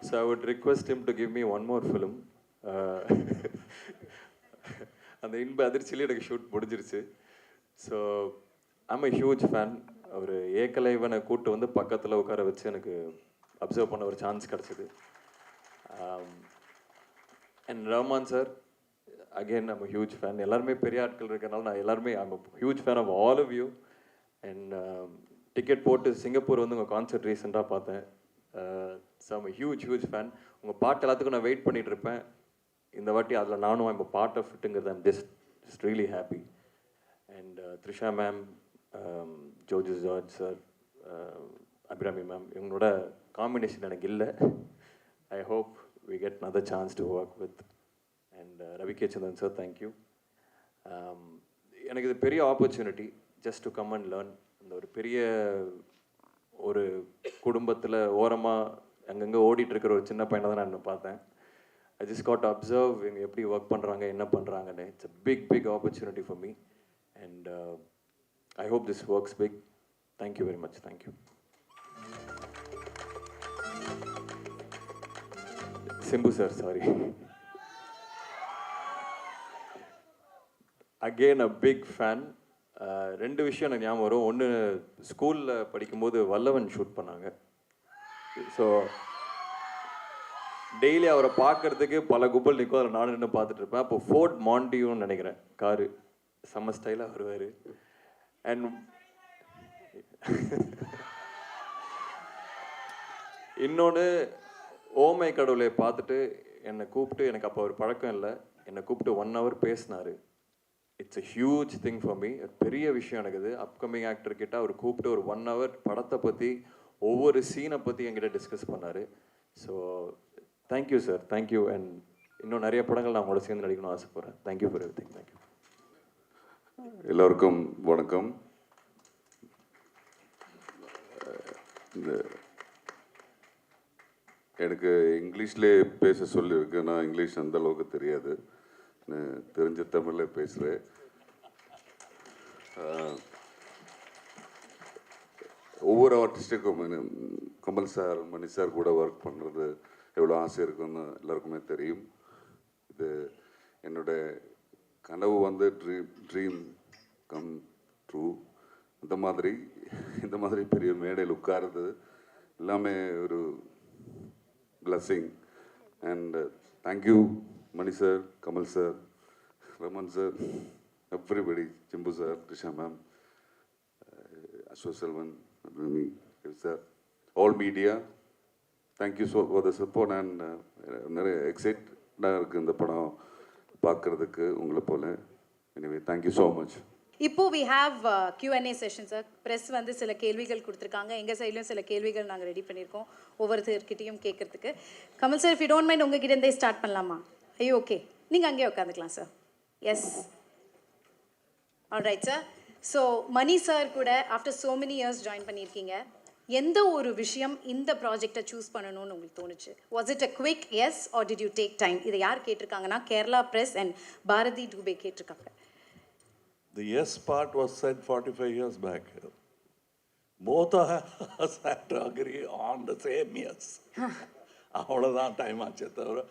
So I would request him to give me one more film. அந்த இன்ப அதிர்ச்சியிலே எனக்கு ஷூட் முடிஞ்சிருச்சு. So I'm a huge fan. ஒரு ஏகலைவனை கூட்டு வந்து பக்கத்தில் உட்கார வச்சு எனக்கு அப்சர்வ் பண்ண ஒரு சான்ஸ் கிடச்சிது. And Rahman sir, again I'm huge fan. எல்லாருமே பெரிய ஆட்கள் இருக்கனால நான் எல்லாருமே I'm huge fan of all of you. And ticket போட்டு சிங்கப்பூர் வந்து உங்கள் கான்சர்ட் ரீசெண்டாக பார்த்தேன். So I'm huge fan. உங்கள் பாட்டு எல்லாத்துக்கும் நான் வெயிட் பண்ணிகிட்டு இருப்பேன். இந்த வாட்டி அதில் நானும் ஐம் பார்ட் ஆஃப் இட்டுங்கிறது I'm just really happy. And Trisha ma'am, Joju George sir, Abhirami ma'am, இவங்களோட காம்பினேஷன் எனக்கு இல்லை. I hope we get another chance to work with. And Ravi K. Chandran sir, thank you. எனக்கு இது பெரிய opportunity just to come and learn. இந்த ஒரு பெரிய ஒரு குடும்பத்தில் ஓரமாக அங்கங்கே ஓடிட்டுருக்கிற ஒரு சின்ன பையனை தான் நான் பார்த்தேன். ஐ ஜஸ்ட் காட் அப்சர்வ் இவங்க எப்படி ஒர்க் பண்ணுறாங்க, என்ன பண்ணுறாங்கன்னு. It's a big opportunity for me. And I hope this works big. Thank you very much. Thank you. Simbu sir, sorry. Again a big fan. ரெண்டு விஷயம் எனக்கு ஞாபகம் வரும். ஒன்று, ஸ்கூலில் படிக்கும்போது வல்லவன் ஷூட் பண்ணாங்க. ஸோ டெய்லி அவரை பார்க்கறதுக்கு பல கும்பல் நிற்கும். அதில் நானும் நின்று பார்த்துட்டு இருப்பேன். அப்போ ஃபோர்ட் மாண்டியூன்னு நினைக்கிறேன், காரு செம்ம ஸ்டைலாக வருவார். அண்ட் இன்னொன்று, ஓமை கடவுளை பார்த்துட்டு என்னை கூப்பிட்டு, எனக்கு அப்போ ஒரு பழக்கம் இல்லை, என்னை கூப்பிட்டு 1 hour பேசினார். It's a huge thing for me. பெரிய விஷயம் எனக்கு இது. அப்கமிங் ஆக்டர் கிட்ட அவர் கூப்பிட்டு ஒரு 1 hour படத்தை பற்றி, ஒவ்வொரு சீனை பற்றி என்கிட்ட டிஸ்கஸ் பண்ணார். So thank you sir, thank you. And இன்னும் நிறைய படங்கள் நான் உங்களோட சேர்ந்து நடிக்கணும்னு ஆசைப்பட்றேன். Thank you for every thing. Thank you. எல்லோருக்கும் வணக்கம். எனக்கு இங்கிலீஷ்லேயே பேச சொல்லியிருக்கு. நான் இங்கிலீஷ் அந்த அளவுக்கு தெரியாது, தெரிஞ்ச தமிழில் பேசுகிறேன். ஒவ்வொரு ஆர்டிஸ்ட்டுக்கும் கமல் சார், மணி சார் கூட ஒர்க் பண்ணுறது எவ்வளோ ஆசை இருக்குன்னு எல்லாருக்குமே தெரியும். இது என்னோட கனவு வந்து ட்ரீம் கம் ட்ரூ. இந்த மாதிரி பெரிய மேடையில் உட்காருது எல்லாமே ஒரு blessing. And thank you Mani sir, Kamal sir, Raman sir, everybody, Chimbu sir, Trisha ma'am, Ashwin Selvan, Rami sir, all media. Thank you so for the support. And நிறைய எக்ஸைட்டாக இருக்குது இந்த படம் பார்க்குறதுக்கு உங்களை போல. Anyway, thank you so much. இப்போ we have Q&A session sir. Press வந்து சில கேள்விகள் கொடுத்துருக்காங்க. எங்கள் சைட்லையும் சில கேள்விகள் நாங்கள் ரெடி பண்ணியிருக்கோம் ஒவ்வொருத்தர்கிட்டையும் கேட்கறதுக்கு. Kamal sir, if you don't mind உங்ககிட்ட இருந்தே ஸ்டார்ட் பண்ணலாமா? ஐயோ ஓகே, நீங்கள் அங்கேயே உட்காந்துக்கலாம் sir. Yes, alright sir. So Mani sir கூட after so many years join பண்ணியிருக்கீங்க. எந்த ஒரு விஷயம் இந்த ப்ராஜெக்டை சூஸ் பண்ணணும்னு உங்களுக்கு தோணுச்சு? Was it a quick yes or did you take time? இதை யார் கேட்டிருக்காங்கன்னா கேரளா ப்ரெஸ் அண்ட் பாரதி டூபே கேட்டிருக்காங்க. The yes part was said 45 years back. Both of us had to agree on the same yes. அவ்வளோதான் டைம் ஆச்சு தவிர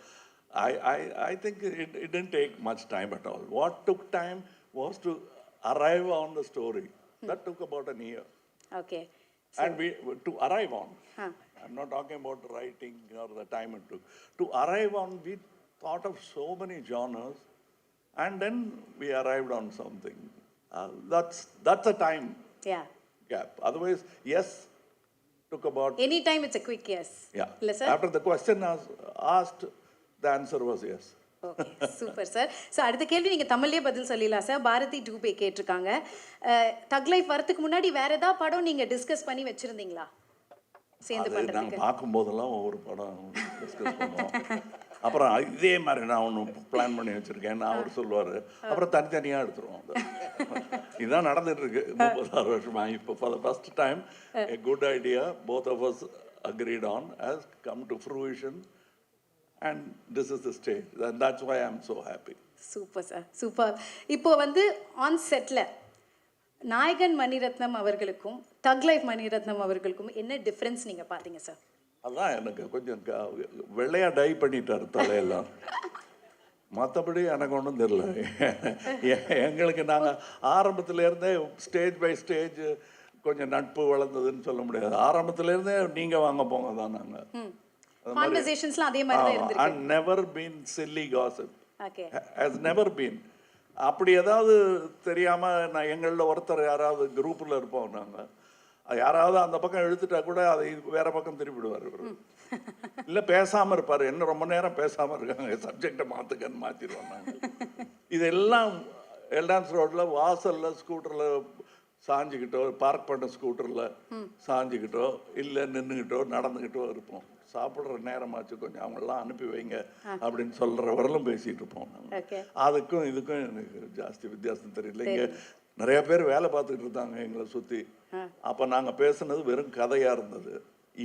I think it didn't take much time at all. What took time was to arrive on the story. That took about an year. Okay. And we to arrive on. I'm not talking about the writing or the time it took. To arrive on, we thought of so many genres, and then we arrived on something. That's a time Yeah. gap. Otherwise, yes, took about Anytime it's a quick yes. yeah. இல்ல sir? After the question was asked, the answer was yes. Okay, super sir. So அடுத்த கேள்வி நீங்கள் தமிழ்லேயே பதில் சொல்லிடலாம் sir. Bharathi Dubey கேட்டிருக்காங்க, தக் life வரதுக்கு முன்னாடி வேற ஏதாவது படம் நீங்கள் டிஸ்கஸ் பண்ணி வச்சுருந்தீங்களா சேர்ந்து அது பண்ணுறதுக்கு? நாங்கள் பார்க்கும்போதெல்லாம் ஒவ்வொரு படம் டிஸ்கஸ் பண்ணுவோம். அப்புறம் இதே மாதிரி நான் ஒன்று பிளான் பண்ணி வச்சுருக்கேன், அவர் சொல்லுவார், அப்புறம் தனித்தனியாக எடுத்துருவோம். இதுதான் நடந்துட்டு இருக்கு 36 வருஷமா. இப்போ for the first time a good idea both of us agreed on has come to fruition, and this is the stage, and that's why I'm so happy. Super sir, super. இப்போ வந்து ஆன் செட்டில் நாயகன் மணிரத்னம் அவர்களுக்கும் தக் life Mani Ratnam அவர்களுக்கும் என்ன difference நீங்கள் பார்த்தீங்க sir? அதான் எனக்கு கொஞ்சம் வெள்ளையா டை பண்ணிட்டார் தலையெல்லாம். மற்றபடி எனக்கு ஒன்றும் தெரியல. எங்களுக்கு நாங்கள் ஆரம்பத்துலேருந்தே ஸ்டேஜ் பை ஸ்டேஜ் கொஞ்சம் நட்பு வளர்ந்ததுன்னு சொல்ல முடியாது. ஆரம்பத்துலேருந்தே நீங்கள் வாங்க போங்க தான் நாங்கள். கான்வர்சேஷன்ஸ்லாம் அதே மாதிரி தான் இருந்திருக்கு. And never been silly gossip. Okay. Has never been. அப்படி ஏதாவது தெரியாமல் நான் எங்களில் ஒருத்தர் யாராவது குரூப்பில் இருப்போம் நாங்கள், யாராவது அந்த பக்கம் இழுத்துட்டா கூட அதை வேற பக்கம் திருப்பிடுவார் இவர். இல்லை பேசாமல் இருப்பார், என்ன ரொம்ப நேரம் பேசாமல் இருக்காங்க, சப்ஜெக்டை மாற்றுக்கன்னு மாற்றிடுவோம் நாங்கள். இதெல்லாம் எல்டான்ஸ் ரோட்டில் வாசலில் ஸ்கூட்டரில் சாஞ்சிக்கிட்டோ, பார்க் பண்ண ஸ்கூட்டரில் சாஞ்சிக்கிட்டோ, இல்லை நின்றுக்கிட்டோ நடந்துக்கிட்டோ இருப்போம். சாப்பிட்ற நேரமாச்சு கொஞ்சம் அவங்களெலாம் அனுப்பி வைங்க அப்படின்னு சொல்கிற வரலும் பேசிகிட்டு இருப்போம் நாங்கள். அதுக்கும் இதுக்கும் எனக்கு ஜாஸ்தி வித்தியாசம் தெரியல. இங்கே நிறைய பேர் வேலை பார்த்துக்கிட்டு இருந்தாங்க எங்களை சுற்றி. அப்போ நாங்கள் பேசுனது வெறும் கதையாக இருந்தது,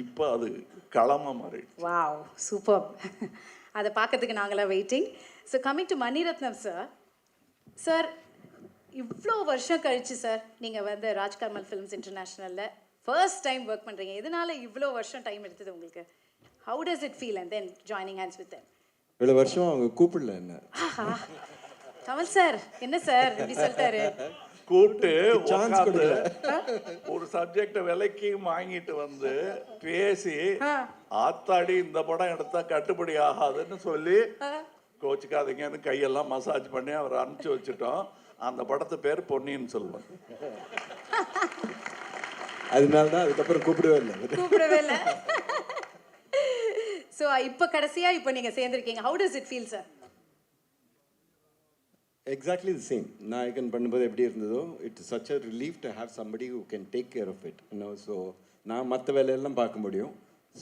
இப்போ அது களமாக மாறிடுச்சு. Wow, super. அதை பார்க்கறதுக்கு நாங்களாம் waiting. So coming to Mani Ratnam sir. Sir, இவ்வளோ வருஷம் கழிச்சு சார் நீங்கள் வந்து ராஜ்கமல் ஃபிலிம்ஸ் இன்டர்நேஷ்னலில் ஃபர்ஸ்ட் டைம் ஒர்க் பண்ணுறீங்க. இதனால இவ்வளோ வருஷம் டைம் எடுத்தது உங்களுக்கு? How does it feel and then joining hands with them? இவ்வளோ வருஷம் அவங்க கூப்பிடல என்ன. கமல் சார் என்ன சார் இப்படி சொல்லிட்டாரு? கூப்பிட்டு ஒரு சப்ஜெக்டை விலைக்கு வாங்கிட்டு வந்து பேசி, ஆத்தாடி இந்த படம் எடுத்தா கட்டுப்படி ஆகாதுன்னு சொல்லி கோச்சிக்காதீங்கன்னு கையெல்லாம் மசாஜ் பண்ணி அவர் அனுப்பிச்சு வச்சுட்டோம். அந்த படத்து பேர் பொன்னியின் செல்வன். அதனால தான் அதுக்கப்புறம் கூப்பிடவே இல்லை. ஸோ இப்போ கடைசியாக இப்போ நீங்கள் சேர்ந்துருக்கீங்க. How does it feel sir? Exactly the same. Nayakan பண்ணும்போது எப்படி இருந்ததோ, it's such a relief to have somebody who can take care of it. So நான் மற்ற வேலையெல்லாம் பார்க்க முடியும்.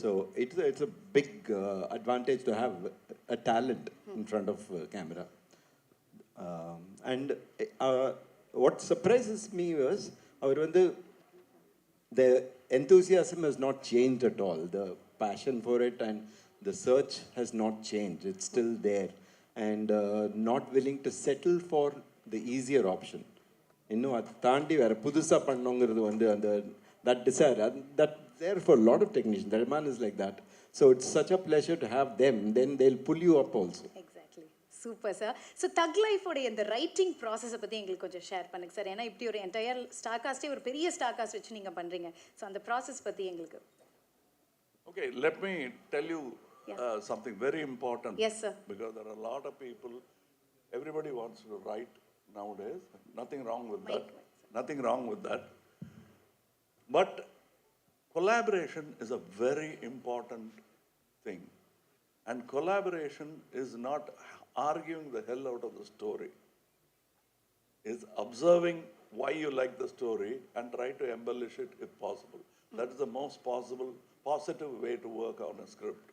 So it's a big advantage to have a talent in front of camera. And what surprises me was, அவர் வந்து the enthusiasm has not changed at all. The passion for it and the search has not changed. It's still there. And not willing to settle for the easier option. இன்னும் அது தாண்டி வேறு புதுசாக பண்ணணுங்கிறது வந்து அந்த that desire, that there for a lot of technicians. That man is like that. So it's such a pleasure to have them. Then they'll pull you up also. Super sir. So தக் லைஃபோடைய இந்த writing ப்ராசஸை பற்றி எங்களுக்கு கொஞ்சம் share பண்ணுங்க sir. ஏன்னா இப்படி ஒரு என்டையர் ஸ்டார் காஸ்டே, ஒரு பெரிய ஸ்டார் காஸ்ட் வச்சு நீங்கள் பண்ணுறீங்க. ஸோ அந்த ப்ராசஸ் பற்றி எங்களுக்கு. Okay, let me tell you something very important. Yes, sir. Because there are a lot of people, everybody wants to write nowadays. Nothing wrong with that. Nothing wrong with that. But collaboration is a very important thing. And collaboration is not arguing the hell out of the story. Is observing why you like the story and try to embellish it if possible. That is the most possible, positive way to work on a script.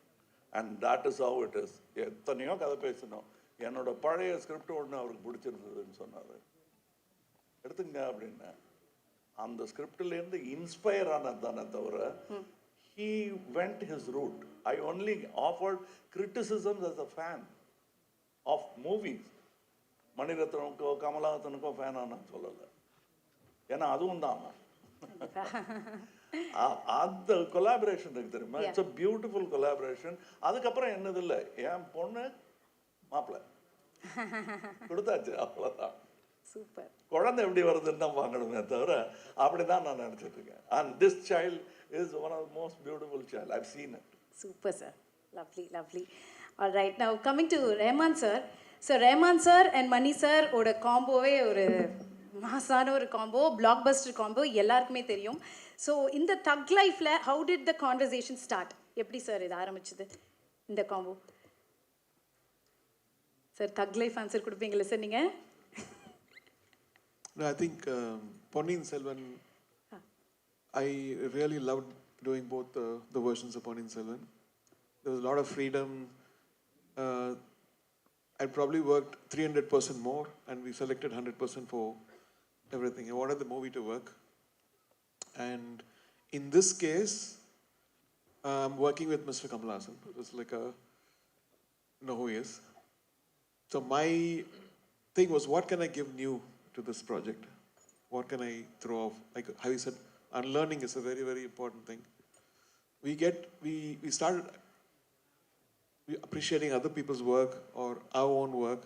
And that is how it is. எத்தனையோ கதை பேசணும். என்னோட பழைய script ஒன்று அவருக்கு பிடிச்சிருந்ததுன்னு சொன்னார். எடுத்துங்க அப்படின்னா அந்த ஸ்கிரிப்டிலேருந்து இன்ஸ்பயர் ஆனது தானே தவிர he went his route. I only offered criticisms as a fan of movies. மணிரத்னமுக்கோ கமலஹாசனுக்கோ ஃபேன் நான் சொல்லலை, ஏன்னா அதுவும் தான் அந்த கொலாபரேஷன் இருக்கு தெரியுமா, இட்ஸ் அ பியூட்டிஃபுல் கொலாபரேஷன். அதுக்கப்புறம் என்னது இல்லை, என் பொண்ணு மாப்பிள்ளை கொடுத்தாச்சு, அவ்வளோதான். சூப்பர். குழந்தை எப்படி வருதுன்னு தான் வாங்கணுமே தவிர அப்படிதான் நான் நினச்சிட்டு இருக்கேன். And this child is one of the most beautiful child. I've seen it. Super sir, lovely lovely. All right, now coming to Rahman sir. So Rahman sir and Mani sir ஓட காம்போவே ஒரு மாசான ஒரு காம்போ, பிளாக் பஸ்டர் காம்போ, எல்லாருக்குமே தெரியும். ஸோ இந்த தக் லைஃப்பில் how did the conversation start? எப்படி சார் இது ஆரம்பிச்சது இந்த காம்போ? சார் தக் லைஃப் ஆன்சர் கொடுப்பீங்களா சார் நீங்கள்? No, I think Ponniyin Selvan, I really loved doing both the versions of Ponniyin Selvan. There was a lot of freedom. I probably worked 300% more, and we selected 100% for everything. I wanted the movie to work. And in this case, I'm working with Mr. Kamal Haasan. It was like a, you know who he is. So my thing was, what can I give new to this project? What can I throw off? Like how you said, unlearning is a very, very important thing. We started appreciating other people's work or our own work,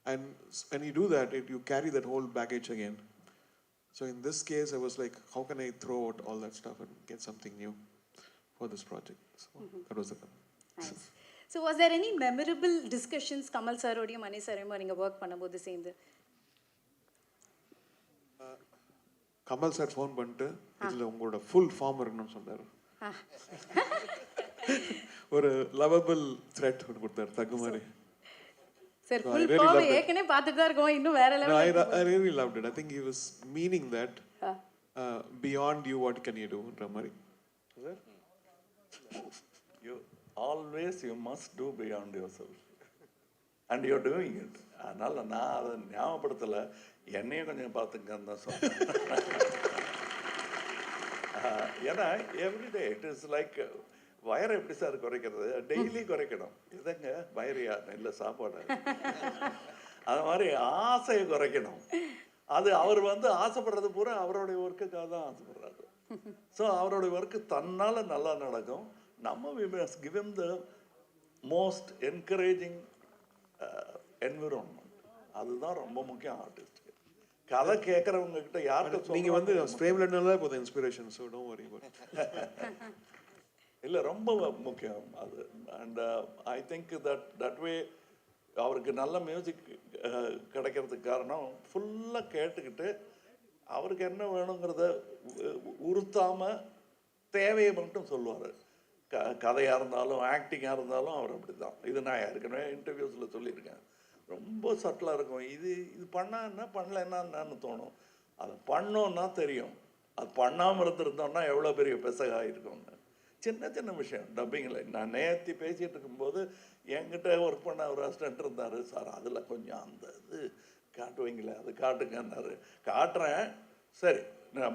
and when you do that, you carry that whole baggage again. So in this case, I was like, how can I throw out all that stuff and get something new for this project? So that was the fun. Nice. So was there any memorable discussions Kamal sir oda Mani sir நீங்க work பண்ணும்போது சேர்ந்து? Kamal sir phone பண்ணிட்டு இதில் உங்களோட full form இருக்கணும்னு சொன்னார். ஒரு lovable thread ஒன்று கொடுத்தாரு, தகு மாதிரி. சார் ஃபுல் ஃபார்ம் ஏற்கனவே பார்த்துட்டு தான் இருக்கோம், இன்னும் வேற level. I really loved it. I think he was meaning that beyond you what can you do ன்ற மாதிரி. You always you must do beyond yourself and you're doing it. அதனால நான் அதை ஞாபகப்படுத்தலை, என்னையும் கொஞ்சம் பார்த்துங்கன்னு தான் சொன்னேன். ஏன்னா எவ்ரிடே இட் இஸ் லைக் வயரை எப்படி சார் குறைக்கிறது, டெய்லி குறைக்கணும். எதங்க வயரையா இல்லை சாப்பாடு, அது மாதிரி ஆசையை குறைக்கணும். அது அவர் ஆசைப்படுறது பூரா அவருடைய ஒர்க்குக்காக தான் ஆசைப்படுறாரு. ஸோ அவருடைய ஒர்க்கு தன்னால் நல்லா நடக்கும். நம்ம we must give him the most encouraging environment. அதுதான் ரொம்ப முக்கியம் ஆர்டிஸ்ட்க்கு. கதை கேட்குறவங்க கிட்ட யார்கிட்ட நீங்கள் ஃப்ரேமில் இருந்தாலும் போதும் inspiration. So don't worry about it. இல்லை ரொம்ப முக்கியம் அது. And I think that way அவருக்கு நல்ல மியூசிக் கிடைக்கிறதுக்கு காரணம் ஃபுல்லாக கேட்டுக்கிட்டு அவருக்கு என்ன வேணுங்கிறத உறுத்தாமல் தேவையை மட்டும் சொல்லுவார். கதையாக இருந்தாலும் ஆக்டிங்காக இருந்தாலும் அவர் அப்படி தான். இது நான் ஏற்கனவே இன்டர்வியூஸில் சொல்லியிருக்கேன். ரொம்ப சட்டிலாக இருக்கும். இது பண்ணால் என்ன பண்ணலைன்னா என்னன்னு தோணும். அதை பண்ணோன்னா தெரியும். அது பண்ணாமல் இருந்திருந்தோம்னா எவ்வளோ பெரிய பெசகாக இருக்கும்னு. சின்ன சின்ன விஷயம் டப்பிங்கில் நான் நேர்த்தி பேசிகிட்டு இருக்கும்போது என்கிட்ட ஒர்க் பண்ண ஒரு அசிஸ்டன்ட் இருந்தார். சார் அதில் கொஞ்சம் அந்த இது காட்டுவீங்களே, அது காட்டுங்கன்னாரு. காட்டுறேன், சரி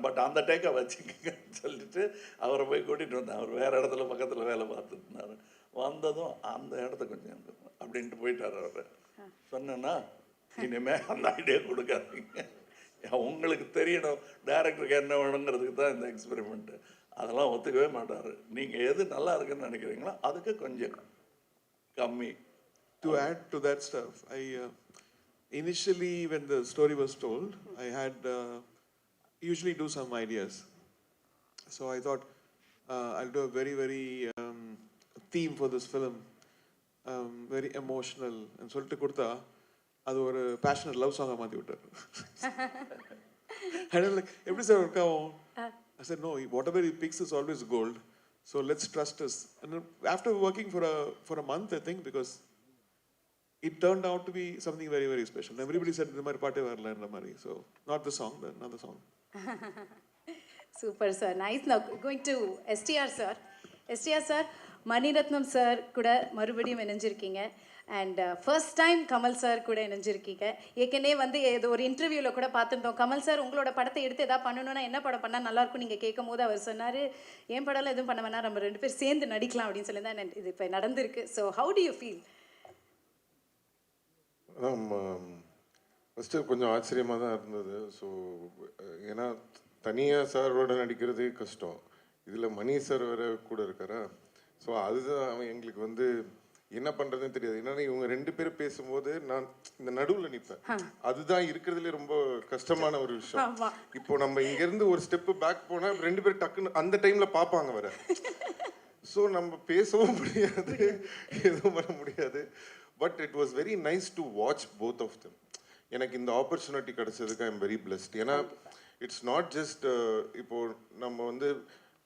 பட் அந்த டேக்கை வச்சுக்கங்கன்னு சொல்லிட்டு அவரை போய் கூட்டிகிட்டு வந்தேன். அவர் வேறு இடத்துல பக்கத்தில் வேலை பார்த்துட்டு இருந்தார். வந்ததும் அந்த இடத்த கொஞ்சம் அப்படின்ட்டு போயிட்டார். அவர் சொன்னேன்னா இனிமேல் அந்த ஐடியா கொடுக்காதீங்க, உங்களுக்கு தெரியணும் டைரக்டருக்கு என்ன வேணுங்கிறதுக்கு தான் இந்த எக்ஸ்பெரிமெண்ட்டு. அதெல்லாம் ஒத்துக்கவே மாட்டார். நீங்கள் எது நல்லா இருக்குன்னு நினைக்கிறீங்களோ அதுக்கு கொஞ்சம் கம்மி. To add to that stuff, initially when the story was told, I had usually do some ideas. So I thought I'll do a very, very theme for this film, very emotional. And சொல்லிட்டு கொடுத்தா அது ஒரு passionate love சாங்காக மாற்றி விட்டார். எப்படி sir work ஆகும்? I said, no, whatever he picks is always gold. So let's trust us. And after working for a month, I think, because it turned out to be something very, very special. Everybody said, "This is party varla," so not the song, but another song. Super sir, nice. Now going to STR sir. STR sir, Mani Ratnam sir கூட மறுபடியும் இணைஞ்சிருக்கீங்க. And first time Kamal sir கூட இணைஞ்சிருக்கீங்க. ஏற்கனவே வந்து ஏதோ ஒரு இன்டர்வியூவில் கூட பார்த்துருந்தோம், கமல் சார் உங்களோட படத்தை எடுத்து எதாவது பண்ணணும்னா என்ன படம் பண்ணால் நல்லாயிருக்கும் நீங்கள் கேட்கும் போது அவர் சொன்னார், என் படம்லாம் எதுவும் பண்ண வேணா, நம்ம 2 பேர் சேர்ந்து நடிக்கலாம் அப்படின்னு சொல்லி தான் இது இப்போ நடந்திருக்கு. So how to you feel? First கொஞ்சம் ஆச்சரியமாக தான் இருந்தது. ஸோ ஏன்னா தனியாக சாரோட நடிக்கிறதே கஷ்டம், இதில் மணி சார் வேறு கூட இருக்காரா. ஸோ அதுதான் அவன் எங்களுக்கு வந்து என்ன பண்ணுறதுன்னு தெரியாது. என்னன்னா இவங்க 2 பேரும் பேசும்போது நான் இந்த நடுவில் நிற்பேன். அதுதான் இருக்கிறதுலே ரொம்ப கஷ்டமான ஒரு விஷயம். இப்போ நம்ம இங்கேருந்து ஒரு ஸ்டெப்பு பேக் போனால் 2 பேரும் டக்குன்னு அந்த டைமில் பார்ப்பாங்க வர. ஸோ நம்ம பேசவும் முடியாது, எதுவும் பண்ண முடியாது. But it was very nice to watch both of them. எனக்கு இந்த ஆப்பர்ச்சுனிட்டி கிடைச்சதுக்கு ஐ எம் வெரி பிளெஸ்ட். ஏன்னா இட்ஸ் நாட் ஜஸ்ட் இப்போது நம்ம வந்து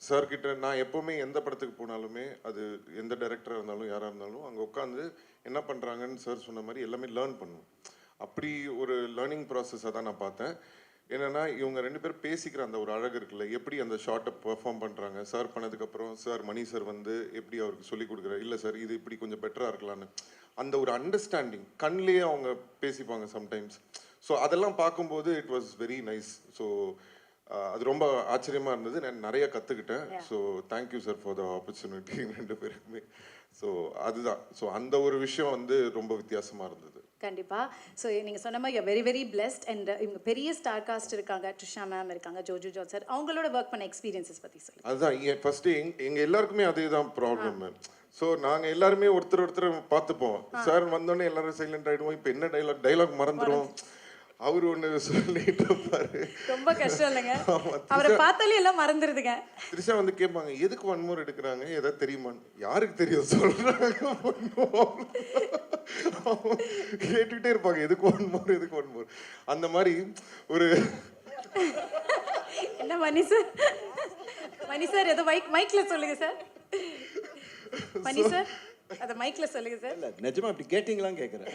சார்கிட்ட நான் எப்போவுமே எந்த படத்துக்கு போனாலுமே அது எந்த டைரக்டராக இருந்தாலும் யாராக இருந்தாலும் அங்கே உட்காந்து என்ன பண்ணுறாங்கன்னு சார் சொன்ன மாதிரி எல்லாமே லேர்ன் பண்ணுவோம். அப்படி ஒரு லேர்னிங் ப்ராசஸாக தான் நான் பார்த்தேன். என்னென்னா இவங்க 2 பேரும் பேசிக்கிற அந்த ஒரு அழகு இருக்குல்ல, எப்படி அந்த ஷார்ட்டை பெர்ஃபார்ம் பண்ணுறாங்க. சார் பண்ணதுக்கப்புறம் சார் மணி சார் வந்து எப்படி அவருக்கு சொல்லிக் கொடுக்குறாரு, இல்லை சார் இது இப்படி கொஞ்சம் பெட்டராக இருக்கலான்னு அந்த ஒரு அண்டர்ஸ்டாண்டிங் கண்ணிலேயே அவங்க பேசிப்பாங்க சம்டைம்ஸ். ஸோ அதெல்லாம் பார்க்கும்போது it was very nice. So அது ரொம்ப ஆச்சரியமாக இருந்தது, நான் நிறைய கற்றுக்கிட்டேன். So thank you sir for the opportunity 2 பேருக்குமே. ஸோ அதுதான், ஸோ அந்த ஒரு விஷயம் வந்து ரொம்ப வித்தியாசமாக இருந்தது. கண்டிப்பாக. ஸோ நீங்கள் சொன்ன மாதிரி வெரி வெரி பிளெஸ்ட். அண்ட் இவங்க பெரிய ஸ்டார் காஸ்ட் இருக்காங்க, ட்ரிஷா மேம் இருக்காங்க, ஜோஜு ஜான் சார், அவங்களோட ஒர்க் பண்ண எக்ஸ்பீரியன்ஸஸ் பற்றி சொல்லுங்கள். அதுதான் ஃபஸ்ட்டு எங்கள் எல்லாருக்குமே அதே தான் ப்ராப்ளம். ஸோ நாங்கள் எல்லாருமே ஒருத்தர் பார்த்துப்போம். சார் வந்தோடனே எல்லாரும் சைலண்ட் ஆகிடுவோம். இப்போ என்ன டைலாக் மறந்துடும். அவர் ஒன்று சொல்லிட்டு இருப்பாரு, ரொம்ப கஷ்டம் இல்லைங்க, அவரை பார்த்தாலே எல்லாம் மறந்துடுதுங்க. த்ரிஷா வந்து கேட்பாங்க, எதுக்கு 1 more எடுக்கிறாங்க, எதாவது தெரியுமான்னு. யாருக்கு தெரியும் சொல்கிறாங்க, கேட்டுக்கிட்டே இருப்பாங்க, எதுக்கு 1 more, எதுக்கு 1 more. அந்த மாதிரி ஒரு என்ன மணி சார், மணி சார் ஏதோ மைக்கில் சொல்லுங்க சார். மணி சார் அதை மைக்கில் சொல்லுங்க சார். இல்லை நிஜமா அப்படி கேட்டிங்களான்னு கேட்குறேன்.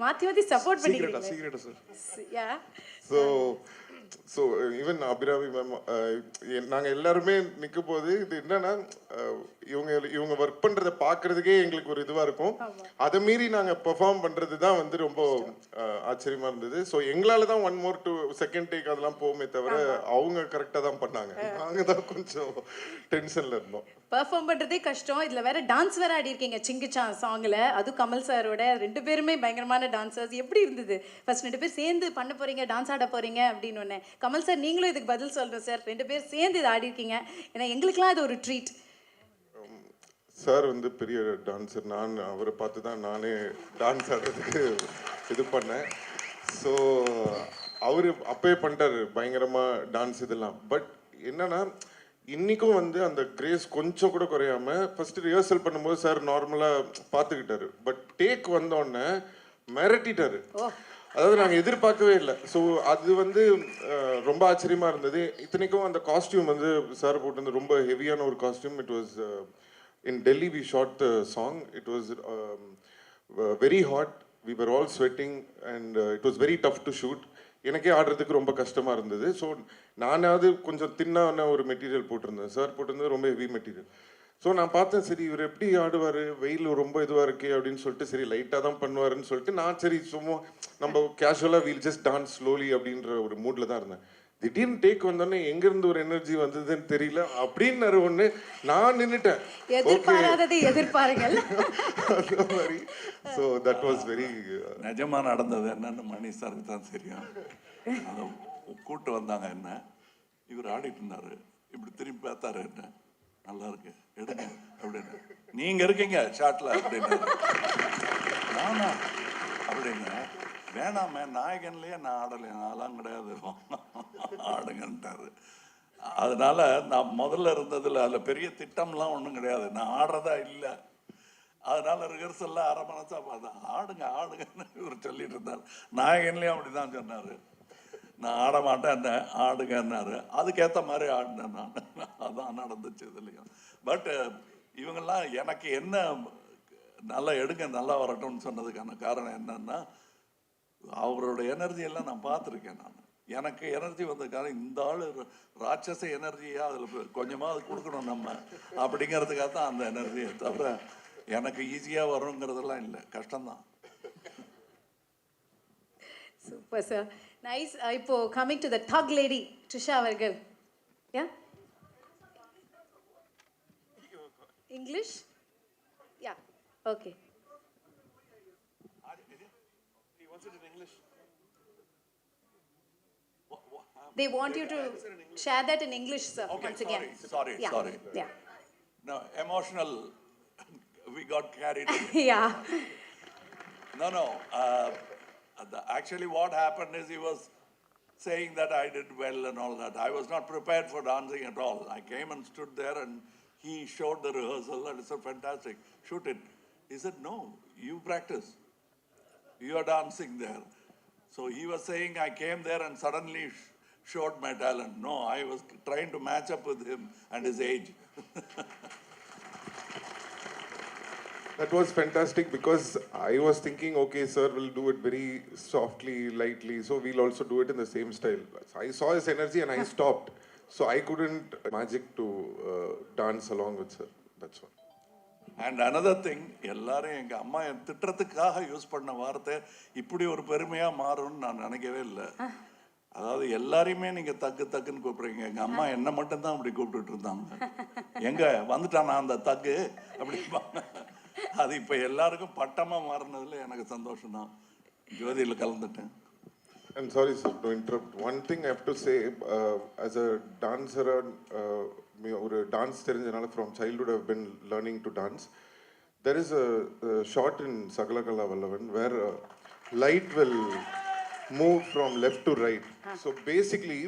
மாற்றி சப்போர்ட் பண்ணிக்கிறீங்க. Secret sir. Yeah. So even Abhirami ma'am நாங்கள் எல்லாருமே நிற்கும் போது இது என்னன்னா இவங்க ஒர்க் பண்ணுறதை பார்க்குறதுக்கே எங்களுக்கு ஒரு இதுவாக இருக்கும். அதை மீறி நாங்கள் பெர்ஃபார்ம் பண்ணுறது தான் வந்து ரொம்ப ஆச்சரியமாக இருந்தது. ஸோ எங்களால் தான் 1 more to second take அதெல்லாம் போகுமே தவிர அவங்க கரெக்டாக தான் பண்ணாங்க. நாங்கள் தான் கொஞ்சம் டென்ஷனில் இருந்தோம். பெர்ஃபார்ம் பண்ணுறதே கஷ்டம், இதில் வேற டான்ஸ் வேற ஆடி இருக்கீங்க சிங்குச்சான் சாங்கில், அதுவும் கமல் சாரோட. 2 பேருமே பயங்கரமான டான்சர்ஸ். எப்படி இருந்தது ஃபர்ஸ்ட் 2 பேர் சேர்ந்து பண்ண போகிறீங்க, டான்ஸ் ஆட போகிறீங்க அப்படின்னு ஒன்று? கமல் சார் நீங்களும் இதுக்கு பதில் சொல்லணும் சார். 2 பேர் சேர்ந்து இது ஆடி இருக்கீங்க, ஏன்னா எங்களுக்குலாம் இது ஒரு ட்ரீட். சார் வந்து பெரிய டான்ஸர். நான் அவரை பார்த்து தான் நானே டான்ஸ் ஆடுறதுக்கு இது பண்ணேன். ஸோ அவர் அப்பவே பண்ணிட்டார் பயங்கரமாக டான்ஸ் இதெல்லாம். பட் என்னன்னா இன்றைக்கும் வந்து அந்த கிரேஸ் கொஞ்சம் கூட குறையாம ஃபஸ்ட்டு ரிஹர்சல் பண்ணும்போது சார் நார்மலாக பார்த்துக்கிட்டாரு. பட் டேக் வந்தோடனே மிரட்டிட்டாரு. அதாவது நாங்கள் எதிர்பார்க்கவே இல்லை. ஸோ அது வந்து ரொம்ப ஆச்சரியமாக இருந்தது. இத்தனைக்கும் அந்த காஸ்டியூம் வந்து சார் போட்டு வந்து ரொம்ப ஹெவியான ஒரு costume. It was in Delhi we shot the song. It was very hot. We were all sweating and it was very tough to shoot. எனக்கே ஆடுறதுக்கு ரொம்ப கஷ்டமாக இருந்தது. ஸோ நானாவது கொஞ்சம் தின்னான ஒரு மெட்டீரியல் போட்டிருந்தேன், சார் போட்டிருந்தது ரொம்ப ஹெவி மெட்டீரியல். ஸோ நான் பார்த்தேன், சரி இவர் எப்படி ஆடுவார், வெயில் ரொம்ப இதுவாக இருக்கே அப்படின்னு சொல்லிட்டு, சரி லைட்டாக தான் பண்ணுவாருன்னு சொல்லிட்டு நான் சரி சும்மா நம்ம கேஷுவலாக வீல் ஜஸ்ட் டான்ஸ் ஸ்லோலி அப்படின்ற ஒரு மூடில் தான் இருந்தேன். திடீர்னு டேக் வந்தோடனே எங்கேருந்து ஒரு எனர்ஜி வந்ததுன்னு தெரியல அப்படின்னு ஒன்று நான் நின்றுட்டேன். எதிர்பாராததை எதிர்பாருங்கள் அந்த மாதிரி. ஸோ தட் வாஸ் வெரி நிஜமாக நடந்தது என்னன்னு மணி சாருக்கு தான் தெரியும். அதை கூப்பிட்டு வந்தாங்க என்ன, இவர் ஆடிட்டு இருந்தார், இப்படி திரும்பி பார்த்தாரு, என்ன நல்லா இருக்கு எடுங்க அப்படின்னு, நீங்கள் இருக்கீங்க ஷார்ட்டில் அப்படின்னு. நானா அப்படின்னு, வேணாமே நாயகன்லேயே நான் ஆடலை, நான்லாம் கிடையாது ஆடுங்கன்ட்டாரு. அதனால நான் முதல்ல இருந்ததில் அதில் பெரிய திட்டம்லாம் ஒன்றும் கிடையாது, நான் ஆடுறதா இல்லை. அதனால ரிஹர்சல்லாம் அரை மனசா பார்த்தேன், ஆடுங்க ஆடுங்கன்னு இவர் சொல்லிட்டு இருந்தார். நாயகன்லேயும் அப்படி தான் சொன்னார், நான் ஆட மாட்டேன் என்ன ஆடுங்கன்னாரு. அதுக்கேற்ற மாதிரி ஆடினேன் நான். அதான் நடந்துச்சு இதுலையும். பட் இவங்கெல்லாம் எனக்கு என்ன நல்லா எடுங்க, நல்லா வரட்டும்னு சொன்னதுக்கான காரணம் என்னன்னா, அவரோட எனர்ஜி எல்லாம் நான் பார்த்துருக்கேன். எனக்கு எனர்ஜி வந்ததுக்காக இந்த ஆள் ராட்சச எனர்ஜியாக அதில் கொஞ்சமாக கொடுக்கணும் நம்ம அப்படிங்கிறதுக்காக தான் அந்த எனர்ஜியை தவிர எனக்கு ஈஸியாக வருங்கிறதெல்லாம் இல்லை, கஷ்டம்தான். Super sir, nice. இப்போ coming to the thug lady Trisha அவர்கள். Yeah, English? Yeah, okay. They want you to share that in English, sir. Okay, once again. sorry. Yeah. No, emotional, we got carried away. Yeah. No. Actually, what happened is he was saying that I did well and all that. I was not prepared for dancing at all. I came and stood there and he showed the rehearsal and he said, fantastic, shoot it. He said, no, you practice. You are dancing there. So he was saying I came there and suddenly showed my talent. No, I was trying to match up with him and his age. That was fantastic because I was thinking, okay, sir will do it very softly, lightly, so we'll also do it in the same style. So I saw his energy and I stopped. So I couldn't magic to dance along with sir. That's all. And another thing, எல்லாரும் எங்க அம்மா என் திட்டத்துக்காக use பண்ண வார்த்தை இப்படி ஒரு பெருமையா மாறும்னு நான் நினைக்கவே இல்லை. அதாவது எல்லாரையுமே நீங்க தக்குன்னு கூப்பிடுறீங்க, எங்க அம்மா என்ன மட்டும்தான் அப்படி கூப்பிட்டுட்டு இருந்தாங்க. எங்க வந்துட்டானா அந்த தக்கு அப்படிம்பாங்க. அது இப்ப எல்லாருக்கும் பட்டமா மாறினதுல எனக்கு சந்தோஷம் தான். ஜோதியில கலந்துட்டேன். And sorry sir to interrupt. One thing I have to say, as a dancer, or dance தெரிஞ்சனால from childhood I've been learning to dance. There is a shot in Sagalakala Vallavan where light will move from left to right. So basically,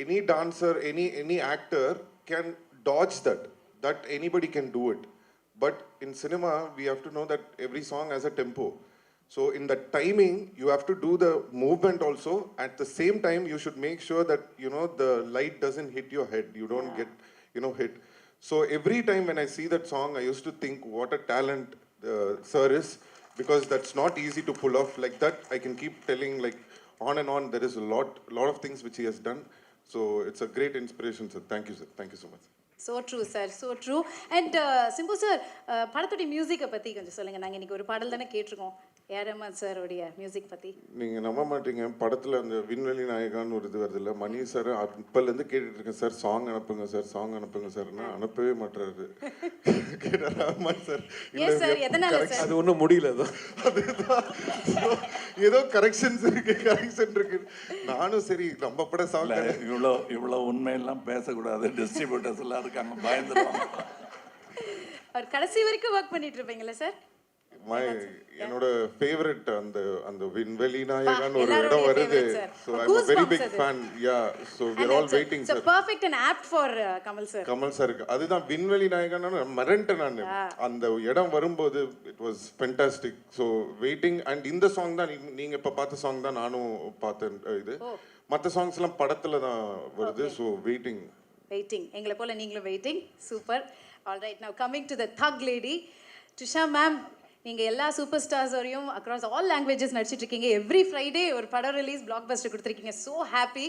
any dancer, any actor can dodge that. That anybody can do it. But in cinema, we have to know that every song has a tempo. So in the timing, you have to do the movement also. At the same time, you should make sure that, the light doesn't hit your head. You don't get, hit. So every time when I see that song, I used to think what a talent sir is, because that's not easy to pull off like that. I can keep telling like on and on. There is a lot of things which he has done. So it's a great inspiration, sir. Thank you, sir. Thank you so much. So true, sir. So true. And Simbu sir, படத்தோட மியூசிக்கை பற்றி கொஞ்சம் சொல்லுங்க. நாங்கள் இன்னைக்கு ஒரு பாடல் தானே கேட்டிருக்கோம், ஏஆர் ரஹ்மான் சாரோடைய மியூசிக் பற்றி. நீங்கள் நம்ப மாட்டீங்க, படத்தில் அந்த விண்வெளி நாயகான்னு ஒரு இது வருது இல்லை, மணி சார் அப்போலேருந்து கேட்டுட்டு இருக்கேன், சார் சாங் அனுப்புங்க சார்னா அனுப்பவே மாட்டுறாரு. கேட்டார் ரஹ்மான் சார், ஏன் சார், எதனால சார்? அது ஒன்றும் முடியல. அதுதான் ஏதோ கரெக்ஷன் இருக்கு. நானும் சரி நம்ம பட சாங் இவ்வளோ உண்மையெல்லாம் பேசக்கூடாது, டிஸ்ட்ரிபியூட்டர்ஸ் எல்லாம் இருக்காங்க, பயந்துருவாங்க. அவர் கடைசி வரைக்கும் ஒர்க் பண்ணிட்டு இருப்பீங்களா சார்? என்னோட ஃபேவரட் அந்த விண்வெளி நாயகன் ஒரு இடம் வருது. So I'm a very big fan. Yeah, so we're all waiting sir. So perfect and apt for Kamal sir. Kamal sir, அதுதான் விண்வெளி நாயகன் மரண்ட நான் அந்த இடம் வரும்போது it was fantastic. So waiting, and இந்த சாங் தான் நீங்க இப்ப பார்த்த சாங் தான் நானும் பார்த்தேன். இது மற்ற சாங்ஸ் எல்லாம் படத்துல தான் வருது. So waiting. எங்களை போல நீங்களும் waiting. Super. All right, now coming to the thug lady Trisha ma'am. நீங்கள் எல்லா சூப்பர் ஸ்டார்ஸோடையும் அக்ராஸ் ஆல் லாங்குவேஜஸ் நடிச்சிட்டு இருக்கீங்க. எவ்ரி ஃப்ரைடே ஒரு படம் ரிலீஸ், பிளாக் பஸ்டர் கொடுத்துருக்கீங்க. So happy.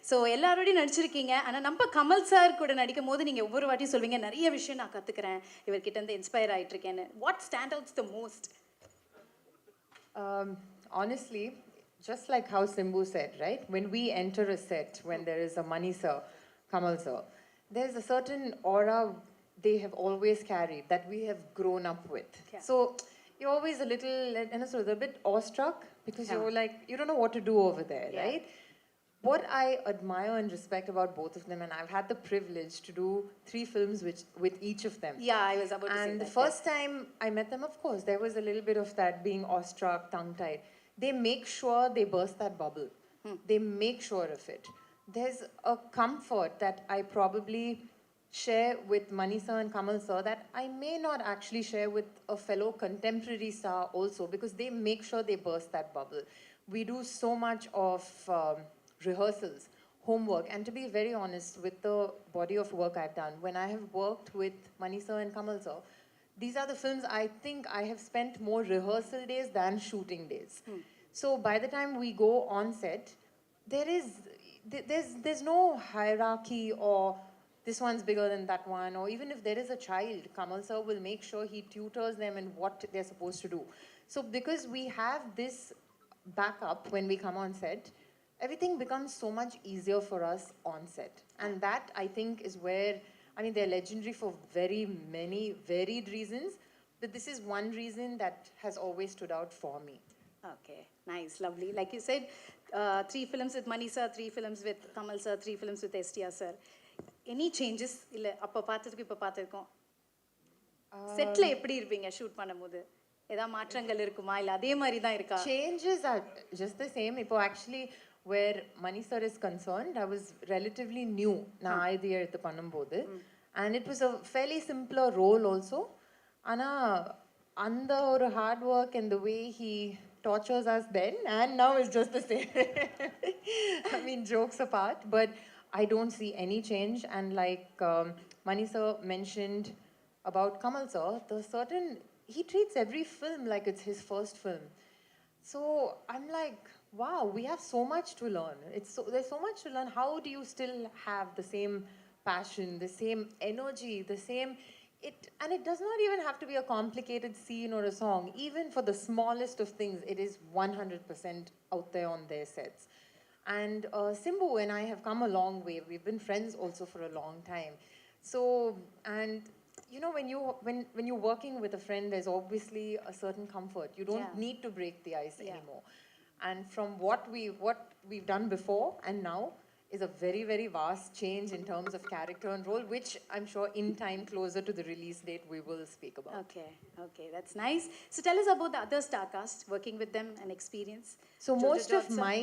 ஸோ எல்லாரோடையும் நடிச்சிருக்கீங்க. ஆனால் நம்ம கமல் சார் கூட நடிக்கும் போது நீங்கள் ஒவ்வொரு வாட்டியும் சொல்வீங்க, நிறைய விஷயம் நான் கற்றுக்கிறேன், இவர்கிட்ட இருந்து இன்ஸ்பயர் ஆகிட்டு இருக்கேன்னு. What stand outs the most? Honestly, just like how Simbu said, right? When we enter a set, when there is a Mani sir, Kamal sir, there's a certain aura they have always carried that we have grown up with. Yeah. So you're always a little, a bit awestruck because you're like, you don't know what to do over there, right? What I admire and respect about both of them, and I've had the privilege to do 3 films with each of them. Yeah, I was about to say that. And the first time I met them, of course, there was a little bit of that being awestruck, tongue-tied. They make sure they burst that bubble. They make sure of it. There's a comfort that I probably share with Mani sir and Kamal sir that I may not actually share with a fellow contemporary star also, because they make sure they burst that bubble. We do so much of rehearsals, homework, and to be very honest, with the body of work I've done, when I have worked with Mani sir and Kamal sir, these are the films I think I have spent more rehearsal days than shooting days. So by the time we go on set, there's no hierarchy or this one's bigger than that one, or even if there is a child, Kamal sir will make sure he tutors them in what they're supposed to do. So because we have this backup when we come on set, everything becomes so much easier for us on set. And that, I think, is where, I mean, they're legendary for very many varied reasons, but this is one reason that has always stood out for me. Okay, nice, lovely. Like you said, 3 films with Mani sir, 3 films with Kamal sir, 3 films with STR sir. Any changes? இல்லை அப்போ பார்த்ததுக்கு இப்போ பார்த்துருக்கோம் settle எப்படி இருப்பீங்க shoot பண்ணும்போது ஏதாவது மாற்றங்கள் இருக்குமா இல்லை அதே மாதிரி தான் இருக்கா? Changes are just the same. Ipo actually, where Mani sir is concerned, I was relatively new na idea eduthu பண்ணும்போது, and it was a fairly simpler role also. Ana and or hard work and the way he tortures us then and now is just the same. I mean, jokes apart, but I don't see any change. And like Mani sir mentioned about Kamal sir, he treats every film like it's his first film. So I'm like, wow, we have so much to learn. There's so much to learn. How do you still have the same passion, the same energy, the same... And it does not even have to be a complicated scene or a song. Even for the smallest of things, it is 100% out there on their sets. And Simbu and I have come a long way. We've been friends also for a long time. So, and you know, when you're working with a friend, there's obviously a certain comfort. You don't need to break the ice anymore. And from what we've done before and now is a very, very vast change in terms of character and role, which I'm sure in time closer to the release date we will speak about. Okay, that's nice. So tell us about the other star cast, working with them and experience. So most of my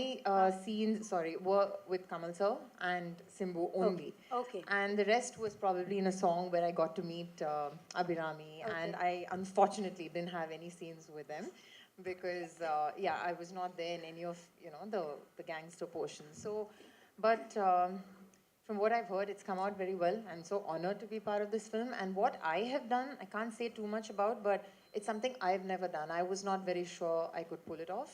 scenes, were with Kamal sir and Simbu only. Okay. And the rest was probably in a song where I got to meet Abhirami, and I unfortunately didn't have any scenes with them because I was not there in any of the gangster portions. So, but from what I've heard, it's come out very well. I'm so honored to be part of this film. And what I have done, I can't say too much about, but it's something I've never done. I was not very sure I could pull it off.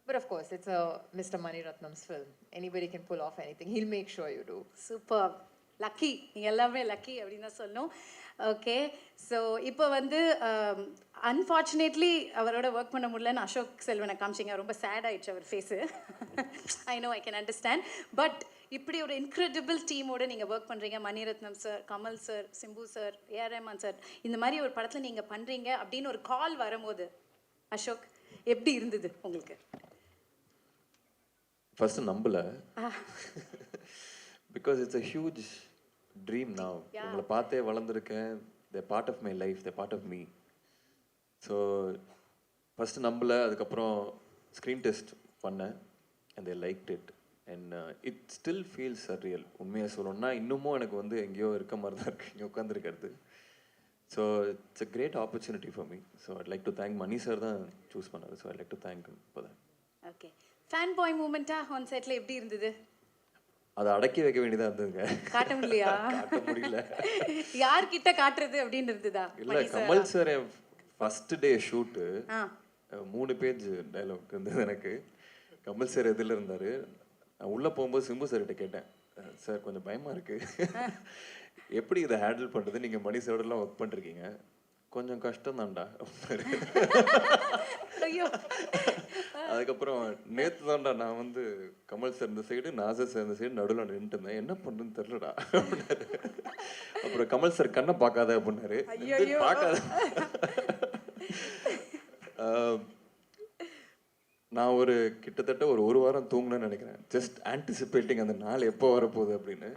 But of course, it's a Mr. Mani Ratnam's film. Anybody can pull off anything. He'll make sure you do. Super. Lucky. நீங்கள் எல்லாமே lucky அப்படின்னு தான் சொல்லணும். Okay, so இப்போ வந்து unfortunately அவரோட work பண்ண முடியலன்னு அசோக் செல்வனை காமிச்சிங்க. ரொம்ப சேட் ஆயிடுச்சு அவர் face. I know, I can understand. But இப்படி ஒரு இன்க்ரெடிபிள் டீமோட நீங்கள் ஒர்க் பண்ணுறீங்க. Mani Ratnam sir, Kamal sir, Simbu sir, A R Rahman sir, இந்த மாதிரி ஒரு படத்தில் நீங்கள் பண்ணுறீங்க அப்படின்னு ஒரு கால் வரும்போது அசோக் எப்படி இருந்தது உங்களுக்கு? ஃபர்ஸ்ட் நம்பல, because it's a huge dream now. உங்களை பார்த்தே வளர்ந்துருக்கேன். they're part of my life, they're part of me. So first நம்பல. அதுக்கப்புறம் ஸ்க்ரீன் டெஸ்ட் பண்ணேன் and they liked it and it still feels surreal. உண்மையாக சொல்லணும்னா இன்னமும் எனக்கு வந்து எங்கேயோ இருக்க மாதிரி தான் இருக்குது இங்கே உட்காந்துருக்கிறது. So it's a great opportunity for me. So I'd like to thank Mani sir தான் சூஸ் பண்ணாரு. So I'd like to thank for that. Okay, fan boy மூமெண்ட்டா ஆன் செட்டில் எப்படி இருந்தது? அதை அடக்கி வைக்க வேண்டியதாக இருந்ததுங்க. காட்ட முடியலையா? காட்ட முடியல. யார்கிட்ட காட்டுறது அப்படின்னு இருந்ததா? இல்லை, Kamal sir first day shoot 3 page dialogue இருந்தது எனக்கு. கமல் சார் எதில் இருந்தார். நான் உள்ளே போகும்போது சிம்பு சார்கிட்ட கேட்டேன், சார் கொஞ்சம் பயமாக இருக்குது, எப்படி இதை ஹேண்டில் பண்ணுறது? நீங்கள் மணி சாரோடலாம் ஒர்க் பண்ணிருக்கீங்க, கொஞ்சம் கஷ்டம் தான்டா. அதுக்கப்புறம் நேற்று தான்டா நான் வந்து கமல் சார் இந்த சைடு, நாசர் சார் இந்த சைடு நடுவில் நின்றுட்டு இருந்தேன், என்ன பண்ணுறதுன்னு தெரிலடா அப்படின்னாரு. அப்புறம் கமல் சார் கண்ணை பார்க்காத அப்படின்னாரு. பார்க்காத. நான் ஒரு கிட்டத்தட்ட ஒரு வாரம் தூங்கினேன்னு நினைக்கிறேன், ஜஸ்ட் ஆன்டிசிபேட்டிங் அந்த நாள் எப்போ வரப்போகுது அப்படின்னு.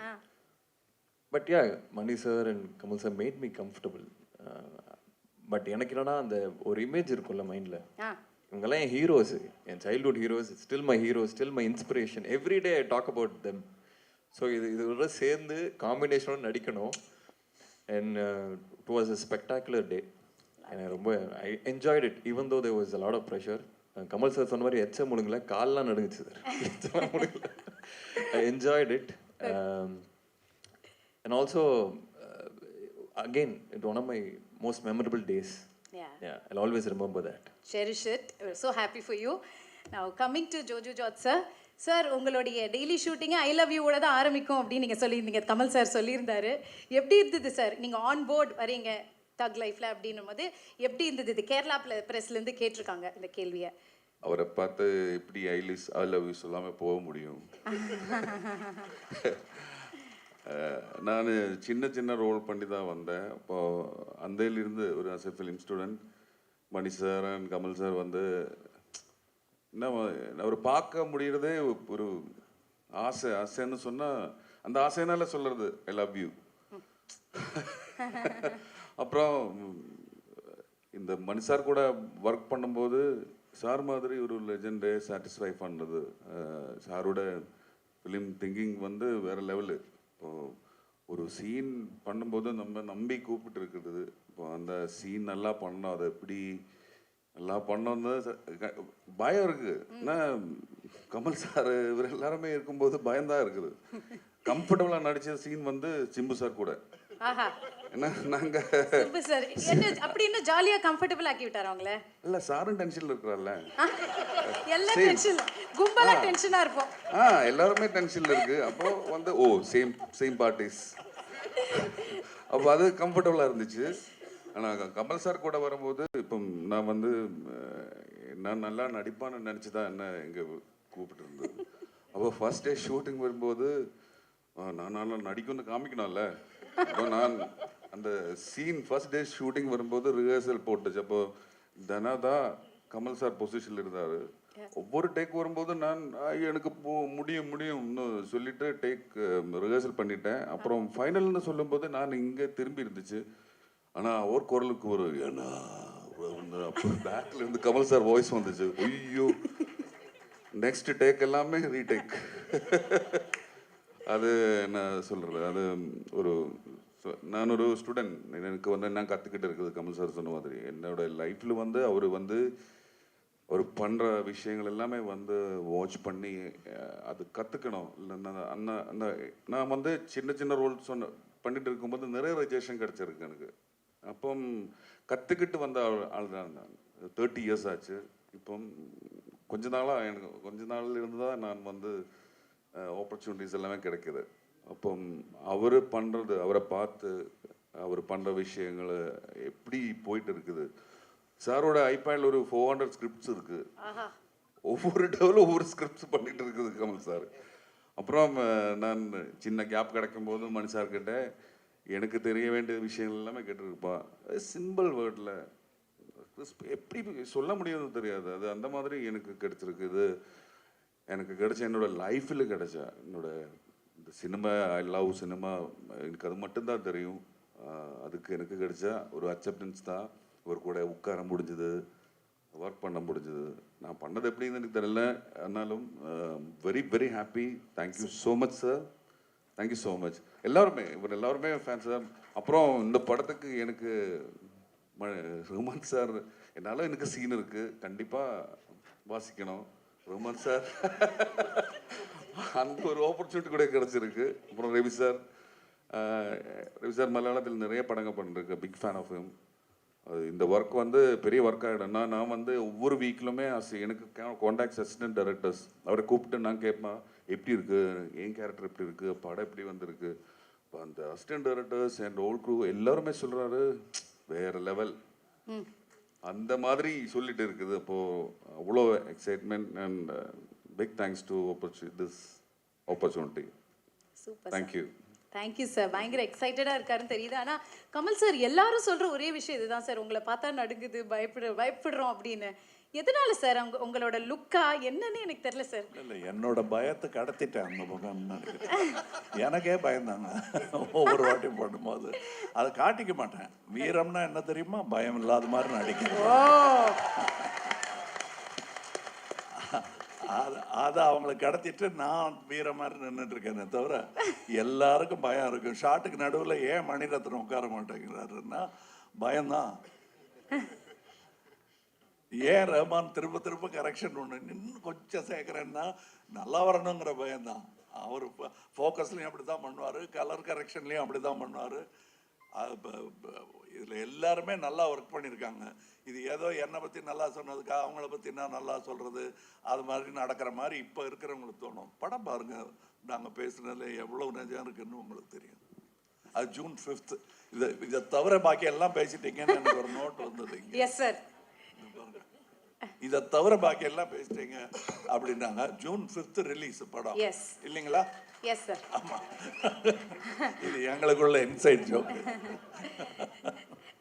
But yeah, Mani sir and Kamal sir made me comfortable. But எனக்கு என்னன்னா அந்த ஒரு இமேஜ் இருக்கும்ல மைண்டில், இவங்கெல்லாம் என் ஹீரோஸ், என் childhood heroes, still my heroes, still my inspiration, everyday I talk about them. So இதோட சேர்ந்து காம்பினேஷனோட நடிக்கணும். And it was a spectacular day. எனக்கு ரொம்ப I enjoyed it even though there was a lot of pressure. Kamal sir சொன்ன மாதிரி எச்ச முடுங்கல, கால்லாம் நடுங்குச்சு சார். முடுங்கல. I enjoyed it. And also again it one of my most memorable days. Yeah, I'll always remember that. Cherish it. We're so happy for you. Now coming to Jojo Jot sir. Sir உங்களுடைய daily ஷூட்டிங்கே I love யூவோட தான் ஆரம்பிக்கும் அப்படின்னு நீங்கள் சொல்லியிருந்தீங்க. Kamal sir சொல்லியிருந்தாரு. எப்படி இருந்தது sir நீங்கள் ஆன் போர்ட் வரீங்க தக் லைஃப்பில் அப்படின்னும் போது எப்படி இருந்தது? இது கேரளா ப்ரெஸ்லேருந்து கேட்டிருக்காங்க இந்த கேள்வியை. அவரை பார்த்து எப்படி ஐ லவ் யூ சொல்லாமல் போக முடியும்? நான் சின்ன சின்ன ரோல் பண்ணி தான் வந்தேன். அப்போ அந்தையிலிருந்து ஒரு as a film student Mani sir and Kamal sir வந்து என்ன அவர் பார்க்க முடியறதே ஒரு ஆசைன்னு சொன்னால் அந்த ஆசைனால சொல்கிறது ஐ லவ் யூ. அப்புறம் இந்த மணி சார் கூட ஒர்க் பண்ணும்போது சார் மாதிரி ஒரு லெஜெண்டை சாட்டிஸ்ஃபை பண்ணுறது, சாரோட ஃபிலிம் திங்கிங் வந்து வேறு லெவலு. இப்போது ஒரு சீன் பண்ணும்போது நம்ம நம்பி கூப்பிட்டு இருக்குது. இப்போ அந்த சீன் நல்லா பண்ணோம், அதை எப்படி நல்லா பண்ணோன்னு பயம் இருக்குது. ஏன்னா கமல் சார் இவர் எல்லாருமே இருக்கும்போது பயம்தான் இருக்குது. கம்ஃபர்டபுளாக நடித்த சீன் வந்து சிம்பு சார் கூட. ஏன்னா நாங்கள் அப்படி இன்னும் ஜாலியாக கம்ஃபர்டபுள் ஆக்கி விட்டார் அவங்கள. இல்லை சாரும் டென்ஷனில் இருக்கிறார்ல, எல்லாம் டென்ஷன், கும்பலாக டென்ஷனாக இருப்போம். எல்லாருமே டென்ஷனில் இருக்கு. அப்போ வந்து சேம் பார்ட்டிஸ், அப்போ அது கம்ஃபர்டபுளாக இருந்துச்சு. ஆனால் கமல் சார் கூட வரும்போது இப்போ நான் வந்து நான் நல்லா நடிப்பான்னு நினச்சி தான் என்ன இங்கே கூப்பிட்டு இருந்தது. அப்போ ஃபர்ஸ்ட் டே ஷூட்டிங் வரும்போது நான் நல்லா நடிக்கணும்னு காமிக்கணும்ல. அப்போ நான் அந்த சீன் ஃபர்ஸ்ட் டே ஷூட்டிங் வரும்போது ரிஹர்சல் போட்டுச்சு. அப்போ தனாதான் கமல் சார் பொசிஷனில் இருந்தார். ஒவ்வொரு டேக் வரும்போது நான் எனக்கு முடியும்னு சொல்லிட்டு டேக் ரிஹர்சல் பண்ணிட்டேன். அப்புறம் ஃபைனல்னு சொல்லும்போது நான் இங்கே திரும்பி இருந்துச்சு. ஆனால் அவர் குரலுக்கு ஒரு ஏன்னா பேக்ல இருந்து கமல் சார் வாய்ஸ் வந்துச்சு. ஐயோ, நெக்ஸ்ட் டேக் எல்லாமே ரீடேக். அது என்ன சொல்கிறது, அது ஒரு நான் ஒரு ஸ்டூடெண்ட், எனக்கு வந்து என்ன கற்றுக்கிட்டு இருக்குது கமல் சார் சொன்ன மாதிரி. என்னோட லைஃப்பில் வந்து அவர் வந்து ஒரு பண்ணுற விஷயங்கள் எல்லாமே வந்து வாட்ச் பண்ணி அது கற்றுக்கணும். இல்லை அந்த நான் வந்து சின்ன சின்ன ரோல் பண்ணிட்டு இருக்கும்போது நிறைய ரிஜெக்ஷன் கிடச்சிருக்கு எனக்கு. அப்போ கற்றுக்கிட்டு வந்த ஆள் தான் நான். 30 years ஆச்சு. இப்போ கொஞ்ச நாள் இருந்து தான் நான் வந்து ஆப்பர்ச்சுனிட்டிஸ் எல்லாமே கிடைக்கிது. அப்போ அவரை பார்த்து அவர் பண்ணுற விஷயங்கள் எப்படி போயிட்டு இருக்குது. சாரோட ஐபேடில் ஒரு 400 ஸ்கிரிப்ட்ஸ் இருக்குது. ஒவ்வொரு டெவலும் ஒவ்வொரு ஸ்கிரிப்ட்ஸ் பண்ணிட்டு இருக்குது கமல் சார். அப்புறம் நான் சின்ன கேப் கிடைக்கும் போது மணி சார்கிட்ட எனக்கு தெரிய வேண்டிய விஷயங்கள் எல்லாமே கேட்டுருப்பான். சிம்பிள் வேர்டில் எப்படி சொல்ல முடியும்னு தெரியாது. அது அந்த மாதிரி எனக்கு கிடைச்சிருக்கு. இது எனக்கு கிடைச்ச என்னோட லைஃப்பில் கிடைச்ச என்னோட இந்த சினிமா, ஐ லவ் சினிமா, எனக்கு அது மட்டும்தான் தெரியும். அதுக்கு எனக்கு கிடைச்ச ஒரு அக்செப்டன்ஸ் தான். இவர் கூட உட்கார முடிஞ்சது, ஒர்க் பண்ண முடிஞ்சது. நான் பண்ணது எப்படின்னு எனக்கு தெரியல. ஆனாலும் very very happy. Thank you so much sir, thank you so much. எல்லாருமே ஃபேன்ஸ் தான். அப்புறம் இந்த படத்துக்கு எனக்கு ரஹ்மான் சார், எனக்கு சீன் இருக்குது, கண்டிப்பாக வாசிக்கணும் ரஹ்மான் சார். அந்த ஒரு ஆப்பர்ச்சுனிட்டி கூட கிடச்சிருக்கு. அப்புறம் ரவி சார் மலையாளத்தில் நிறைய படங்கள் பண்ணிருக்கு. Big fan of him. இந்த ஒர்க் வந்து பெரிய ஒர்க் ஆகிடும்னா நான் வந்து ஒவ்வொரு வீக்லுமே எனக்கு கான்டாக்ட்ஸ் அசிஸ்டன்ட் டைரக்டர்ஸ் அவரை கூப்பிட்டு நான் கேட்பேன், எப்படி இருக்குது, என் கேரக்டர் எப்படி இருக்குது, படம் எப்படி வந்திருக்கு. இப்போ அந்த assistant directors and all crew எல்லாருமே சொல்கிறாரு வேறு லெவல், அந்த மாதிரி சொல்லிட்டு இருக்குது. அப்போது அவ்வளோ excitement and big thanks to this opportunity. Super, thank you. Thank you sir. பயங்கர எக்ஸைட்டடாக இருக்காருன்னு தெரியுது. ஆனால் கமல் சார் எல்லாரும் சொல்கிற ஒரே விஷயம் இதுதான் சார், உங்களை பார்த்தா நடுங்குது, பயப்படுறோம் அப்படின்னு. எதனால சார்? உங்களோட லுக்கா என்னன்னு எனக்கு தெரியல சார். இல்லை, என்னோட பயத்தை கடத்திட்டேன் அந்த பக்கம். எனக்கே பயந்தாங்க ஒவ்வொரு வாட்டியும் பண்ணும்போது. அதை காட்டிக்க மாட்டேன். வீரம்னா என்ன தெரியுமா? பயம் இல்லாத மாதிரி நடிக்கிறேன். அதை அவங்களை கடத்திட்டு நான் வீர மாதிரி நின்றுட்டு இருக்கேனே தவிர எல்லாருக்கும் பயம் இருக்கும். ஷாட்டுக்கு நடுவில் ஏன் மணிரத்னம் உட்கார மாட்டேங்கிறாருன்னா பயம்தான். ஏன் ரஹ்மான் திரும்ப கரெக்ஷன் ஒன்று இன்னும் கொஞ்சம் சேர்க்குறேன்னா நல்லா வரணுங்கிற பயம்தான். அவர் ஃபோக்கஸ்லையும் அப்படி தான் பண்ணுவார், கலர் கரெக்ஷன்லையும் அப்படி தான் பண்ணுவார். இதில் எல்லாருமே நல்லா ஒர்க் பண்ணியிருக்காங்க. இது ஏதோ என்னை பற்றி நல்லா சொன்னதுக்காக அவங்கள பற்றி நான் நல்லா சொல்கிறது அது மாதிரி நடக்கிற மாதிரி இப்போ இருக்கிறவங்களுக்கு தோணும். படம் பாருங்கள், நாங்கள் பேசுனதுல எவ்வளோ நிஜம் இருக்குன்னு உங்களுக்கு தெரியும். அது June 5th. இதை தவிர பாக்கி எல்லாம் பேசிட்டீங்கன்னு எனக்கு ஒரு நோட் வந்தது. Yes sir. இதை தவிர பாக்கி எல்லாம் பேசிட்டீங்க அப்படின்னாங்க. June 5th ரிலீஸ் படம். எஸ் இல்லைங்களா? Yes sir. ஆமாம், இது எங்களுக்குள்ள inside joke.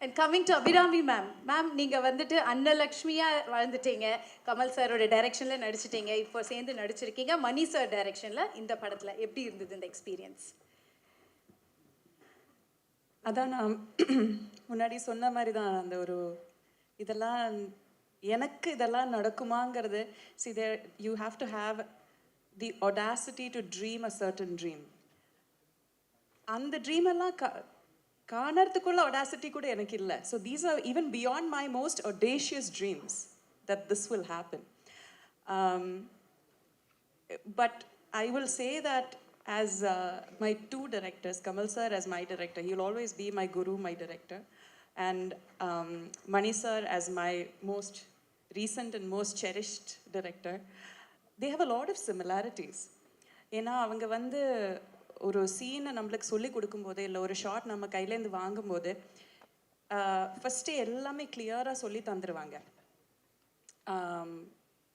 And coming to Abhirami ma'am. Ma'am நீங்கள் வந்துட்டு அன்னலக்ஷ்மியாக வளர்ந்துட்டீங்க, கமல் சாரோட டைரக்ஷனில் நடிச்சிட்டீங்க, இப்போ சேர்ந்து நடிச்சிருக்கீங்க மணி சார் டைரக்ஷனில். இந்த படத்தில் எப்படி இருந்தது இந்த எக்ஸ்பீரியன்ஸ்? அதான் நான் முன்னாடி சொன்ன மாதிரி தான், அந்த ஒரு இதெல்லாம் எனக்கு இதெல்லாம் நடக்குமாங்கிறது. see there you have to have the audacity to dream a certain dream. அந்த ட்ரீம் எல்லாம் காணறதுக்குள்ள audacity கூட எனக்கு இல்லை. so these are even beyond my most audacious dreams that this will happen. But I will say that as my two directors, Kamal sir as my director, he will always be my guru, my director, and Mani sir as my most recent and most cherished director. They have a lot of similarities. ஏன்னா அவங்க வந்து ஒரு சீனை நம்மளுக்கு சொல்லி கொடுக்கும்போது, இல்லை ஒரு ஷாட் நம்ம கையிலேருந்து வாங்கும்போது ஃபஸ்ட்டு எல்லாமே கிளியராக சொல்லி தந்துடுவாங்க.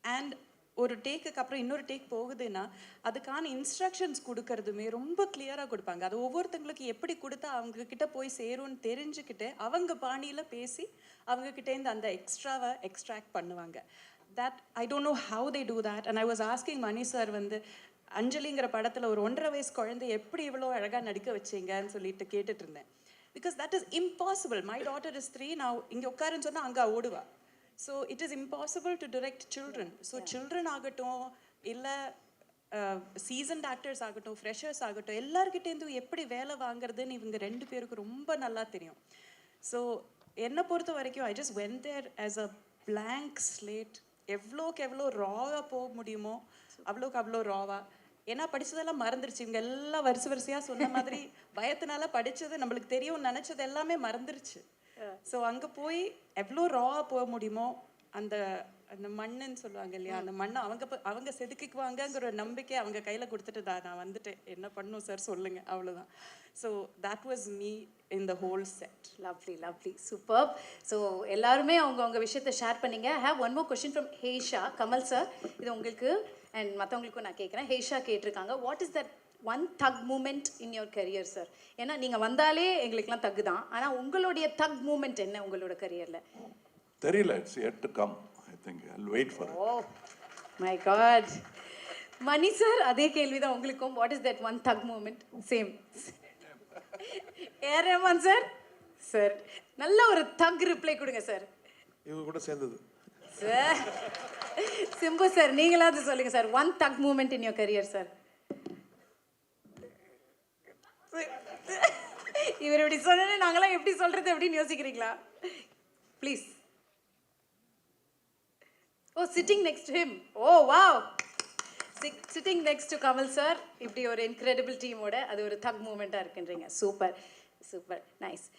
அண்ட் ஒரு டேக்குக்கு அப்புறம் இன்னொரு டேக் போகுதுன்னா அதுக்கான இன்ஸ்ட்ரக்ஷன்ஸ் கொடுக்கறதுமே ரொம்ப கிளியராக கொடுப்பாங்க. அது ஒவ்வொருத்தங்களுக்கு எப்படி கொடுத்தா அவங்கக்கிட்ட போய் சேரும்னு தெரிஞ்சுக்கிட்டு அவங்க பாணியில் பேசி அவங்கக்கிட்டேருந்து அந்த எக்ஸ்ட்ராவை எக்ஸ்ட்ராக்ட் பண்ணுவாங்க. That I don't know how they do that. And I was asking Mani sir வந்து அஞ்சலிங்கிற படத்தில் ஒரு 1.5 வயசு குழந்தை எப்படி இவ்வளோ அழகாக நடிக்க வச்சிங்கன்னு சொல்லிட்டு கேட்டுட்டு இருந்தேன். Because that is impossible. My daughter is 3. நான் இங்கே உட்காருன்னு சொன்னால் அங்கே ஓடுவா. So it is impossible to direct children. So children ஆகட்டும், இல்லை சீசன்ட் ஆக்டர்ஸ் ஆகட்டும், ஃப்ரெஷர்ஸ் ஆகட்டும், எல்லாருக்கிட்டேருந்து எப்படி வேலை வாங்குறதுன்னு இவங்க 2 பேருக்கு ரொம்ப நல்லா தெரியும். ஸோ என்னை பொறுத்த வரைக்கும் I just went there as a blank slate. எவ்வளோக்கு எவ்வளோ ராவாக போக முடியுமோ அவ்வளோக்கு அவ்வளோ ராவா. ஏன்னா படித்ததெல்லாம் மறந்துருச்சு. இவங்க எல்லாம் வரிசையாக சொன்ன மாதிரி பயத்தினால படித்தது நம்மளுக்கு தெரியும் நினச்சது எல்லாமே மறந்துருச்சு. ஸோ அங்கே போய் எவ்வளோ ராவாக போக முடியுமோ அந்த அந்த மண்ணுன்னு சொல்லுவாங்க இல்லையா, அந்த மண்ணை அவங்க செதுக்கிக்குவாங்கங்கிற ஒரு நம்பிக்கை அவங்க கையில் கொடுத்துட்டு நான் வந்துட்டேன், என்ன பண்ணும் சார் சொல்லுங்க, அவ்வளோதான். So that was me in the whole set. Lovely lovely super. So எல்லாருமே அவங்க விஷயத்தை ஷேர் பண்ணீங்க. I have one more question from Hesha. Kamal sir, இது உங்களுக்கு அண்ட் மற்றவங்களுக்கும் நான் கேட்குறேன். ஹேஷா கேட்டிருக்காங்க, வாட் இஸ் தட் ஒன் தக் moment in your career sir? ஏன்னா நீங்கள் வந்தாலே எங்களுக்குலாம் தக்கு தான், ஆனால் உங்களுடைய தக் மூமெண்ட் என்ன உங்களோட கரியரில்? தெரியல, it's yet to come. I think I'll wait for it. Oh my God. Mani sir, அதே கேள்வி தான் உங்களுக்கும். வாட் இஸ் தட் ஒன் தக் moment? Same. A R Rahman sir, sir நல்ல ஒரு தக் ரிப்ளை கொடுங்க சார். இவங்க கூட சேர்ந்தது சார். சிம்பு சார், நீங்களாவது சொல்லுங்க சார், ஒன் தக் moment in your career sir. இவர் இப்படி சொன்னேன்னு நாங்களாம் எப்படி சொல்றது அப்படின்னு யோசிக்கிறீங்களா? Please. Oh, sitting next to him. Oh wow, sitting next to Kamal sir. இப்படி ஒரு இன்க்ரெடிபிள் டீமோட அது ஒரு தக் மூமெண்ட்டாக இருக்குன்றீங்க. Super super, nice.